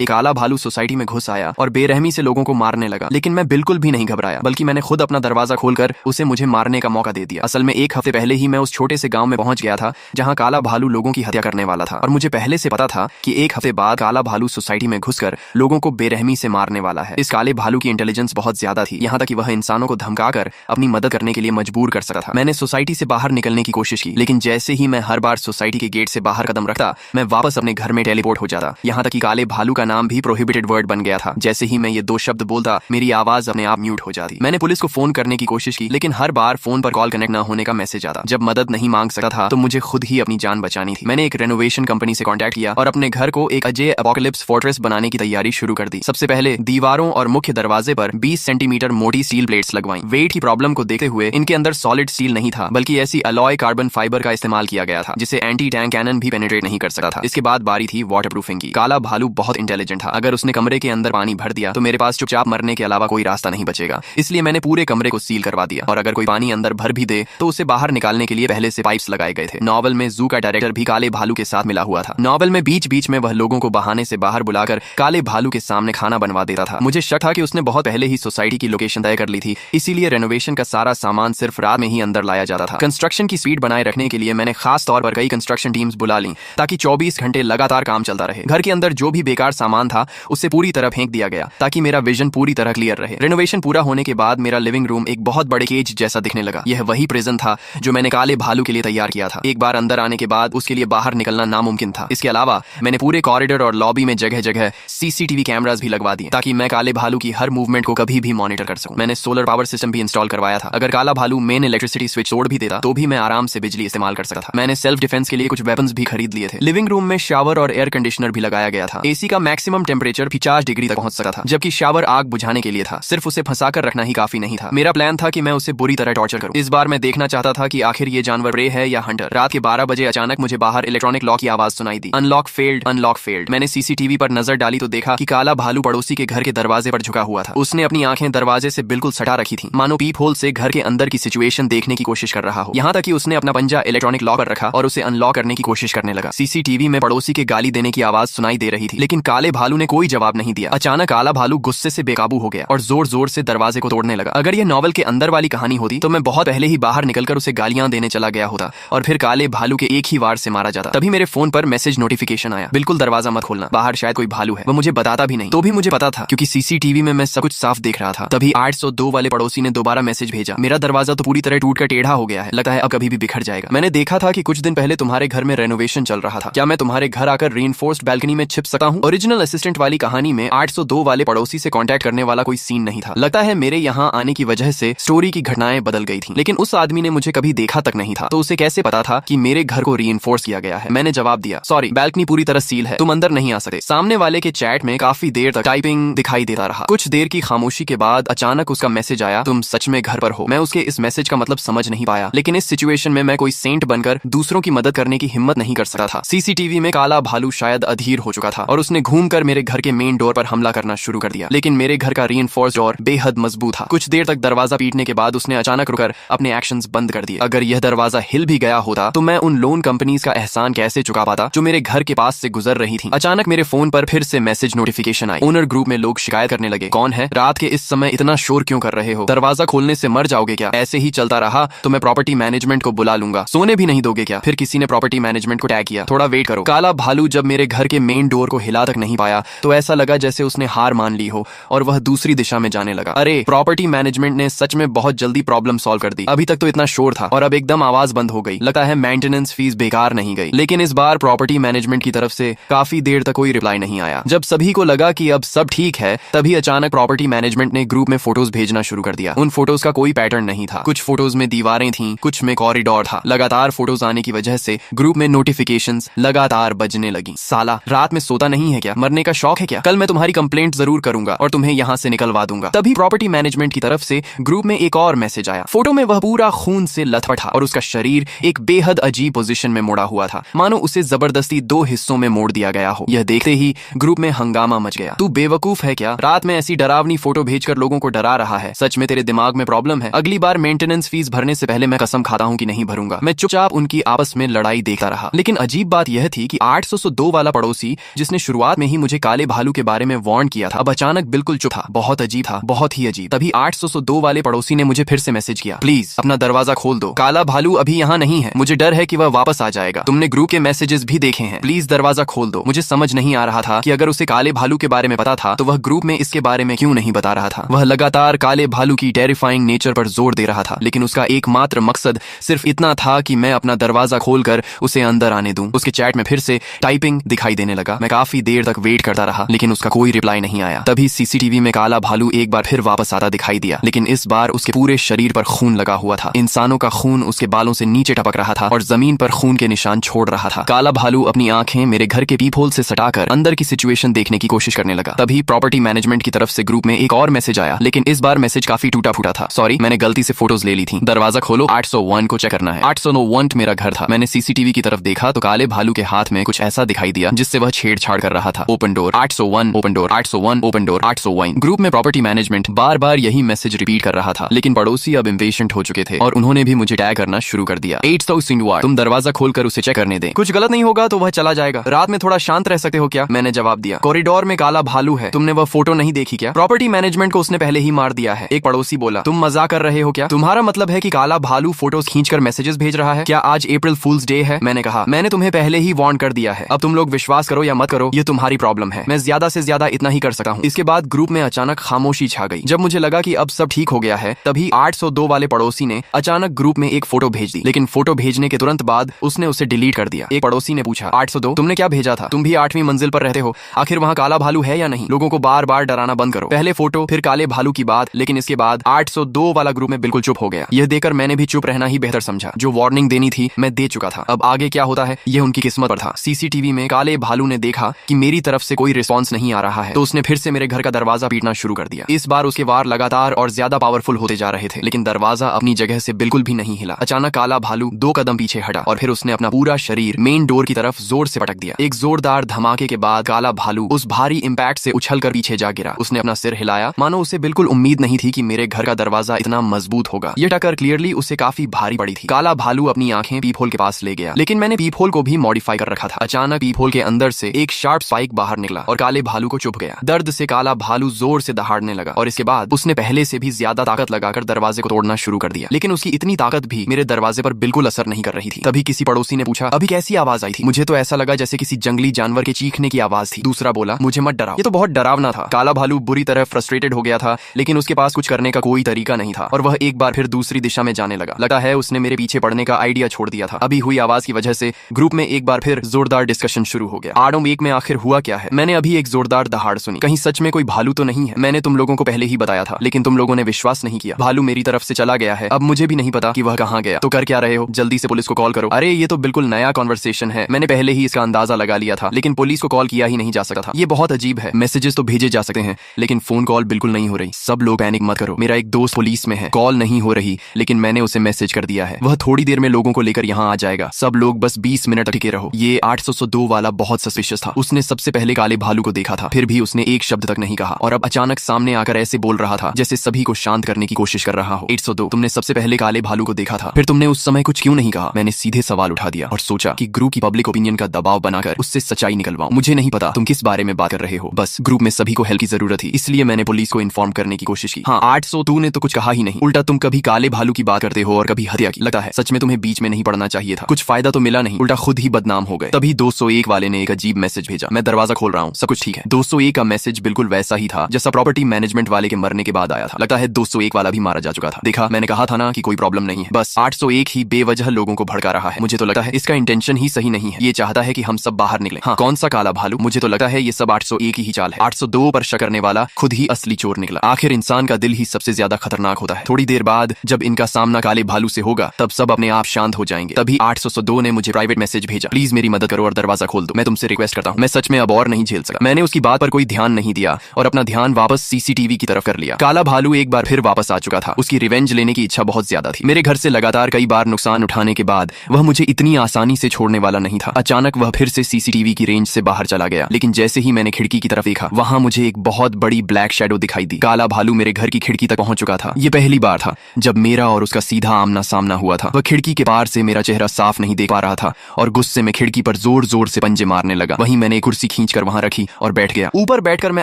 एक काला भालू सोसाइटी में घुस आया और बेरहमी से लोगों को मारने लगा, लेकिन मैं बिल्कुल भी नहीं घबराया, बल्कि मैंने खुद अपना दरवाजा खोलकर उसे मुझे मारने का मौका दे दिया। असल में एक हफ्ते पहले ही मैं उस छोटे से गांव में पहुंच गया था जहां काला भालू लोगों की हत्या करने वाला था, और मुझे पहले से पता था कि एक हफ्ते बाद काला भालू सोसाइटी में घुसकर लोगों को बेरहमी से मारने वाला है। इस काले भालू की इंटेलिजेंस बहुत ज्यादा थी, यहाँ तक कि वह इंसानों को धमकाकर अपनी मदद करने के लिए मजबूर कर सकता था। मैंने सोसाइटी से बाहर निकलने की कोशिश की, लेकिन जैसे ही मैं हर बार सोसाइटी के गेट से बाहर कदम रखता, मैं वापस अपने घर में टेलीपोर्ट हो जाता। यहाँ तक कि काले भालू का नाम भी प्रोहिबिटेड वर्ड बन गया था। जैसे ही मैं ये दो शब्द बोलता, मेरी आवाज अपने आप म्यूट हो जाती। मैंने पुलिस को फोन करने की कोशिश की, लेकिन हर बार फोन पर कॉल कनेक्ट न होने का मैसेज आता। जब मदद नहीं मांग सकता था तो मुझे खुद ही अपनी जान बचानी थी। मैंने एक रेनोवेशन कंपनी से कॉन्टैक्ट किया और अपने घर को एक अजय एपोकलिप्स फोर्ट्रेस बनाने की तैयारी शुरू कर दी। सबसे पहले दीवारों और मुख्य दरवाजे पर 20 सेंटीमीटर मोटी स्टील प्लेट्स लगवाई। वेट की प्रॉब्लम को देखते हुए इनके अंदर सॉलिड स्टील नहीं था, बल्कि ऐसी अलॉय कार्बन फाइबर का इस्तेमाल किया गया था जिसे एंटी टैंक कैनन भी पेनिट्रेट नहीं कर सकता था। इसके बाद बारी थी वाटरप्रूफिंग की। काला भालू बहुत इंटेलिजेंट था। अगर उसने कमरे के अंदर पानी भर दिया तो मेरे पास चुपचाप मरने के अलावा कोई रास्ता नहीं बचेगा। इसलिए मैंने पूरे कमरे को सील करवा दिया, और अगर कोई पानी अंदर भर भी दे तो उसे बाहर निकालने के लिए पहले से पाइप्स लगाए गए थे। नॉवल में जू का डायरेक्टर भी काले भालू के साथ मिला हुआ था। नॉवल में बीच बीच में वह लोगों को बहाने से बाहर बुलाकर काले भालू के सामने खाना बनवा देता था। मुझे शक था कि उसने बहुत पहले ही सोसाइटी की लोकेशन तय कर ली थी, इसीलिए रेनोवेशन का सारा सामान सिर्फ रात में ही अंदर लाया जाता था। कंस्ट्रक्शन की स्पीड बनाए रखने के लिए मैंने खास तौर पर कई कंस्ट्रक्शन टीम्स बुला ली, ताकि 24 घंटे लगातार काम चलता रहे। घर के अंदर जो भी बेकार सामान था उसे पूरी तरह फेंक दिया गया, ताकि मेरा विजन पूरी तरह क्लियर रहे। रेनोवेशन पूरा होने के बाद मेरा लिविंग रूम एक बहुत बड़े केज जैसा दिखने लगा। यह वही प्रिजन था जो मैंने काले भालू के लिए तैयार किया था। एक बार अंदर आने के बाद उसके लिए बाहर निकलना नामुमकिन था। इसके अलावा मैंने पूरे कॉरिडोर और लॉबी में जगह जगह सीसीटीवी कैमरास भी लगवा दिए, ताकि मैं काले भालू की हर मूवमेंट को कभी भी मॉनिटर कर सकूं। मैंने सोलर पावर सिस्टम भी इंस्टॉल करवाया था। अगर काला भालू मेन इलेक्ट्रिसिटी स्विच तोड़ भी देता तो भी मैं आराम से बिजली इस्तेमाल कर सकता था। मैंने सेल्फ डिफेंस के लिए कुछ वेपन्स भी खरीद लिए थे। लिविंग रूम में शावर और एयर कंडीशनर भी लगाया गया था। एसी का मैक्सिमम टेम्परेचर 50 डिग्री तक पहुंच सकता था, जबकि शावर आग बुझाने के लिए था। सिर्फ उसे फंसाकर रखना ही काफी नहीं था। मेरा प्लान था कि मैं उसे बुरी तरह टॉर्चर करूं। इस बार मैं देखना चाहता था कि आखिर ये जानवर प्रे है या हंटर। रात के 12 बजे अचानक मुझे बाहर इलेक्ट्रॉनिक लॉक की आवाज सुनाई दी। Unlock failed, unlock failed. मैंने सीसीटीवी पर नजर डाली तो देखा कि काला भालू पड़ोसी के घर के दरवाजे पर झुका हुआ था। उसने अपनी आंखें दरवाजे से बिल्कुल सटा रखी थी, मानो पीप होल से घर के अंदर की सिचुएशन देखने की कोशिश कर रहा हो। यहाँ तक कि उसने अपना पंजा इलेक्ट्रॉनिक लॉक पर रखा और उसे अनलॉक करने की कोशिश करने लगा। सीसीटीवी में पड़ोसी के गाली देने की आवाज सुनाई दे रही थी, लेकिन काले भालू ने कोई जवाब नहीं दिया। अचानक काला भालू गुस्से से बेकाबू हो गया और जोर जोर से दरवाजे को तोड़ने लगा। अगर यह नॉवल के अंदर वाली कहानी होती तो मैं बहुत पहले ही बाहर निकलकर उसे गालियां देने चला गया होता और फिर काले भालू के एक ही वार से मारा जाता। तभी मेरे फोन पर मैसेज नोटिफिकेशन आया, बिल्कुल दरवाजा मत खोलना, बाहर शायद कोई भालू है। वो मुझे बताता भी नहीं, तो भी मुझे पता था क्योंकि सीसीटीवी में मैं सब कुछ साफ देख रहा था। तभी 802 वाले पड़ोसी ने दोबारा मैसेज भेजा, मेरा दरवाजा तो पूरी तरह टूट कर टेढ़ा हो गया है, लगता है अब कभी भी बिखर जाएगा। मैंने देखा था कि कुछ दिन पहले तुम्हारे घर में रेनोवेशन चल रहा था। क्या मैं तुम्हारे घर आकर रीइंफोर्स्ड बैल्कनी में छिप सकता हूँ? ओरिजिनल असिस्टेंट वाली कहानी में 802 वाले पड़ोसी से कांटेक्ट करने वाला कोई सीन नहीं था। लगता है मेरे यहाँ आने की वजह से स्टोरी की घटनाएं बदल गई थी, लेकिन उस आदमी ने मुझे कभी देखा तक नहीं था, तो उसे कैसे पता था कि मेरे घर को रीइंफोर्स किया गया है? मैंने जवाब दिया, सॉरी, बैल्कनी पूरी तरह सील है, तुम अंदर नहीं आ सकते। सामने वाले के चैट में काफी देर तक टाइपिंग दिखाई देता रहा। कुछ देर की खामोशी के बाद अचानक उसका मैसेज आया, तुम सच में घर पर हो। मैं उसके इस मैसेज का मतलब समझ नहीं पाया, लेकिन इस सिचुएशन में मैं कोई सेंट बनकर दूसरों की मदद करने की हिम्मत नहीं कर सकता था। सीसीटीवी में काला भालू शायद अधीर हो चुका था और उसने घूमकर मेरे घर के मेन डोर पर हमला करना शुरू कर दिया, लेकिन मेरे घर का रीइंफोर्स्ड डोर बेहद मजबूत था। कुछ देर तक दरवाजा पीटने के बाद उसने अचानक रुकर अपने एक्शंस बंद कर दिए। अगर यह दरवाजा हिल भी गया होता तो मैं उन लोन कंपनीज का एहसान कैसे चुका पाता जो मेरे घर के पास से गुजर रही थी। अचानक मेरे फोन पर फिर से मैसेज नोटिफिकेशन आई। ओनर ग्रुप में लोग शिकायत करने लगे, कौन है? रात के इस समय इतना शोर क्यों कर रहे हो? दरवाजा खोलने से मर जाओगे क्या? ऐसे ही चलता रहा तो मैं प्रॉपर्टी मैनेजमेंट को बुला लूंगा। सोने भी नहीं दोगे क्या? फिर किसी ने प्रॉपर्टी मैनेजमेंट को टैग किया, थोड़ा वेट करो। काला भालू जब मेरे घर के मेन डोर को हिला तक नहीं पाया तो ऐसा लगा जैसे उसने हार मान ली हो और वह दूसरी दिशा में जाने लगा। अरे, प्रॉपर्टी मैनेजमेंट ने सच में बहुत जल्दी प्रॉब्लम सॉल्व कर दी। अभी तक तो इतना शोर था और अब एकदम आवाज बंद हो गई। लगता है मेंटेनेंस फीस बेकार नहीं गई। लेकिन इस बार प्रॉपर्टी मैनेजमेंट की तरफ से काफी देर तक कोई रिप्लाई नहीं आया। जब सभी को लगा कि अब सब ठीक है, तभी अचानक प्रॉपर्टी मैनेजमेंट ने ग्रुप में फोटोज भेजना शुरू कर दिया। उन फोटोज का कोई पैटर्न नहीं था। कुछ फोटोज में दीवारें थीं, कुछ में कॉरिडोर था। लगातार फोटोज आने की वजह से ग्रुप में नोटिफिकेशंस लगातार बजने लगी। साला, रात में सोता नहीं है क्या? मरने का शौक है क्या? कल मैं तुम्हारी कंप्लेंट जरूर करूंगा और तुम्हें यहाँ से निकलवा दूंगा। तभी प्रॉपर्टी मैनेजमेंट की तरफ से ग्रुप में एक और मैसेज आया। फोटो में वह पूरा खून से लथपथ था और उसका शरीर एक बेहद अजीब पोजीशन में मुड़ा हुआ था, मानो उसे जबरदस्ती 2 हिस्सों में मोड़ दिया गया हो। यह देखते ही ग्रुप में हंगामा मच गया। तू बेवकूफ है क्या? रात में ऐसी डरावनी फोटो भेजकर लोगों को डरा रहा है। सच में तेरे दिमाग में प्रॉब्लम है। अगली बार मेंटेनेंस फीस भरने से पहले मैं कसम खाता हूँ कि नहीं भरूंगा। मैं चुपचाप उनकी आपस में लड़ाई देखता रहा। लेकिन अजीब बात यह थी कि 802 वाला पड़ोसी, जिसने शुरुआत में में ही मुझे काले भालू के बारे में वार्न किया था, अब अचानक बिल्कुल चुप था। बहुत अजीब था, बहुत ही अजीब। तभी 802 वाले पड़ोसी ने मुझे फिर से मैसेज किया, प्लीज अपना दरवाजा खोल दो, काला भालू अभी यहाँ नहीं है, मुझे डर है कि वह वापस आ जाएगा। तुमने ग्रुप के मैसेजेस भी देखे हैं, प्लीज दरवाजा खोल दो। मुझे समझ नहीं आ रहा था कि अगर उसे काले भालू के बारे में पता था तो वह ग्रुप में इसके बारे में क्यों नहीं बता रहा था। वह लगातार काले भालू की टेरिफाइंग नेचर पर जोर दे रहा था, लेकिन उसका एकमात्र मकसद सिर्फ इतना था कि मैं अपना दरवाजा खोलकर उसे अंदर आने दूं। उसके चैट में फिर से टाइपिंग दिखाई देने लगा। मैं काफी देर तक वेट करता रहा, लेकिन उसका कोई रिप्लाई नहीं आया। तभी सीसीटीवी में काला भालू एक बार फिर वापस आता दिखाई दिया, लेकिन इस बार उसके पूरे शरीर पर खून लगा हुआ था। इंसानों का खून उसके बालों से नीचे टपक रहा था और जमीन पर खून के निशान छोड़ रहा था। काला भालू अपनी आंखें मेरे घर के पीप होल से सटाकर अंदर की सिचुएशन देखने की कोशिश करने लगा। तभी प्रॉपर्टी मैनेजमेंट की तरफ से ग्रुप में एक और मैसेज आया, लेकिन इस बार मैसेज काफी टूटा फूटा था। सॉरी, मैंने गलती से फोटोज ले ली थी, दरवाजा खोलो, 801 को चेक करना है। 801 मेरा घर था। मैंने सीसीटीवी की तरफ देखा तो काले भालू के हाथ में कुछ ऐसा दिखाई दिया जिससे वह छेड़छाड़ कर रहा था। Open door 801, open door 801, open door 801। Group में प्रॉपर्टी मैनेजमेंट बार बार यही मैसेज रिपीट कर रहा था, लेकिन पड़ोसी अब इम्पेशेंट हो चुके थे और उन्होंने भी मुझे टैग करना शुरू कर दिया। 801, तुम दरवाजा खोलकर उसे चेक करने दें, कुछ गलत नहीं होगा तो वह चला जाएगा। रात में थोड़ा शांत रह सकते हो क्या? मैंने जवाब दिया। कॉरिडोर में काला भालू है, तुमने वह फोटो नहीं देखी क्या? प्रॉपर्टी मैनेजमेंट को उसने पहले ही मार दिया है। एक पड़ोसी बोला, तुम मजाक कर रहे हो क्या? तुम्हारा मतलब है कि काला भालू फोटोज खींचकर मैसेजेस भेज रहा है? क्या आज अप्रैल फूल्स डे है? मैंने कहा, मैंने तुम्हें पहले ही वार्न कर दिया है, अब तुम लोग विश्वास करो या मत करो, ये तुम्हारी प्रॉब्लम है। मैं ज्यादा से ज्यादा इतना ही कर सकता हूँ। इसके बाद ग्रुप में अचानक खामोशी छा गई। जब मुझे लगा कि अब सब ठीक हो गया है, तभी 802 वाले पड़ोसी ने अचानक ग्रुप में एक फोटो भेज दी, लेकिन फोटो भेजने के तुरंत बाद उसने उसे डिलीट कर दिया। एक पड़ोसी ने पूछा, 802 तुमने क्या भेजा था? तुम भी 8वीं मंजिल पर रहते हो, आखिर वहाँ काला भालू है या नहीं? लोगों को बार बार डराना बंद करो। पहले फोटो फिर काले भालू की बात, लेकिन इसके बाद 802 वाला ग्रुप में बिल्कुल चुप हो गया। यह देखकर मैंने भी चुप रहना ही बेहतर समझा। जो वार्निंग देनी थी मैं दे चुका था, अब आगे क्या होता है यह उनकी किस्मत पर था। सीसीटीवी में काले भालू ने देखा कि मेरी तरफ से कोई रिस्पॉन्स नहीं आ रहा है, तो उसने फिर से मेरे घर का दरवाजा पीटना शुरू कर दिया। इस बार उसके वार लगातार और ज्यादा पावरफुल होते जा रहे थे, लेकिन दरवाजा अपनी जगह से बिल्कुल भी नहीं हिला। अचानक काला भालू 2 कदम पीछे हटा और फिर उसने अपना पूरा शरीर मेन डोर की तरफ जोर से पटक दिया। एक जोरदार धमाके के बाद काला भालू उस भारी इंपैक्ट से उछलकर पीछे जा गिरा। उसने अपना सिर हिलाया, मानो उसे बिल्कुल उम्मीद नहीं थी कि मेरे घर का दरवाजा इतना मजबूत होगा। यह टक्कर क्लियरली उसे काफी भारी पड़ी थी। काला भालू अपनी आंखें पीप होल के पास ले गया, लेकिन मैंने पीप होल को भी मॉडिफाई कर रखा था। अचानक पीप होल के अंदर से एक शार्प स्पाइक बाहर निकला और काले भालू को चुभ गया। दर्द से काला भालू जोर से दहाड़ने लगा और इसके बाद उसने पहले से भी ज्यादा ताकत लगाकर दरवाजे को तोड़ना शुरू कर दिया, लेकिन उसकी इतनी ताकत भी मेरे दरवाजे पर बिल्कुल असर नहीं कर रही थी। तभी किसी पड़ोसी ने पूछा, अभी कैसी आवाज आई थी? मुझे तो ऐसा लगा जैसे किसी जंगली जानवर के चीखने की आवाज थी। दूसरा बोला, मुझे मत डराओ, ये तो बहुत डरावना था। काला भालू बुरी तरह फ्रस्ट्रेटेड हो गया था, लेकिन उसके पास कुछ करने का कोई तरीका नहीं था और वह एक बार फिर दूसरी दिशा में जाने लगा। लगता है उसने मेरे पीछे पड़ने का आइडिया छोड़ दिया था। अभी हुई आवाज की वजह से ग्रुप में एक बार फिर जोरदार डिस्कशन शुरू हो गया। आडम वीक में आखिर हुआ क्या है? मैंने अभी एक जोरदार दहाड़ सुनी, कहीं सच में कोई भालू तो नहीं है? मैंने तुम लोगों को पहले ही बताया था, लेकिन तुम लोगों ने विश्वास नहीं किया। भालू मेरी तरफ से चला गया है, अब मुझे भी नहीं पता कि वह कहाँ गया। तो कर क्या रहे हो? जल्दी से पुलिस को कॉल करो। अरे ये तो बिल्कुल नया कॉन्वर्सेशन है, मैंने पहले ही इसका अंदाजा लगा लिया था, लेकिन पुलिस को कॉल किया ही नहीं जा सकता था। ये बहुत अजीब है, मैसेजेस तो भेजे जा सकते हैं, लेकिन फोन कॉल बिल्कुल नहीं हो रही। सब लोग पैनिक मत करो, मेरा एक दोस्त पुलिस में है, कॉल नहीं हो रही, लेकिन मैंने उसे मैसेज कर दिया है, वह थोड़ी देर में लोगों को लेकर यहाँ आ जाएगा। सब लोग बस 20 मिनट टिके रहो। ये 802 वाला बहुत सस्पिशियस था, उसने सबसे पहले काले भालू को देखा था, फिर भी उसने एक शब्द तक नहीं कहा और अब अचानक सामने आकर ऐसे बोल रहा था जैसे सभी को शांत करने की कोशिश कर रहा हो। 802, तुमने सबसे पहले काले भालू को देखा था, फिर तुमने उस समय कुछ क्यों नहीं कहा? मैंने सीधे सवाल उठा दिया और सोचा कि ग्रुप की पब्लिक ओपिनियन का दबाव बनाकर उससे सच्चाई निकलवाऊं। मुझे नहीं पता तुम किस बारे में बात कर रहे हो, बस ग्रुप में सभी को हेल्प की जरूरत थी, इसलिए मैंने पुलिस को इन्फॉर्म करने की कोशिश की। हाँ, 802 ने तो कुछ कहा ही नहीं, उल्टा तुम कभी काले भालू की बात करते हो और कभी हत्या की। लगता है सच में तुम्हें बीच में नहीं पड़ना चाहिए था, कुछ फायदा तो मिला नहीं, उल्टा खुद ही बदनाम हो गए। तभी 201 वाले ने एक अजीब मैसेज भेजा, मैं दरवाजा खोल रहा हूँ, सब कुछ ठीक है। 201 का मैसेज बिल्कुल वैसा ही था जैसा प्रॉपर्टी मैनेजमेंट वाले के मरने के बाद आया था। लगता है 201 वाला भी मारा जा चुका था। देखा, मैंने कहा था ना कि कोई प्रॉब्लम नहीं है, बस 801 ही बेवजह लोगों को भड़का रहा है। मुझे तो लगता है इसका इंटेंशन ही सही नहीं है, ये चाहता है कि हम सब बाहर निकले। हाँ, कौन सा काला भालू? मुझे तो लगता है ये सब 801 ही चाल है। 802 पर शक करने वाला खुद ही असली चोर निकला। आखिर इंसान का दिल ही सबसे ज्यादा खतरनाक होता है। थोड़ी देर बाद जब इनका सामना काले भालू से होगा तब सब अपने आप शांत हो जाएंगे। तभी 802 ने मुझे प्राइवेट मैसेज भेजा, प्लीज मेरी मदद करो और दरवाजा खोल दो, मैं तुमसे रिक्वेस्ट करता हूँ, मैं सच में अब और नहीं झेल सका। मैंने उसकी बात पर कोई ध्यान नहीं दिया और अपना ध्यान वापस सीसीटीवी की तरफ कर लिया। काला भालू एक बार फिर वापस आ चुका था, उसकी रिवेंज लेने की इच्छा बहुत ज्यादा थी। मेरे घर से लगातार कई बार नुकसान उठाने के बाद वह मुझे इतनी आसानी से छोड़ने वाला नहीं था। अचानक वह फिर से सीसीटीवी की रेंज से बाहर चला गया, लेकिन जैसे ही मैंने खिड़की की तरफ देखा, वहां मुझे एक बहुत बड़ी ब्लैक शैडो दिखाई दी। काला भालू मेरे घर की खिड़की तक पहुंच चुका था। यह पहली बार था जब मेरा और उसका सीधा आमना सामना हुआ था। वह खिड़की के पार से मेरा चेहरा साफ नहीं देख पा रहा था और गुस्से में खिड़की पर जोर जोर से पंजे मारने लगा। वहीं मैंने कुर्सी खींचकर वहां रखी और बैठ गया। ऊपर बैठकर मैं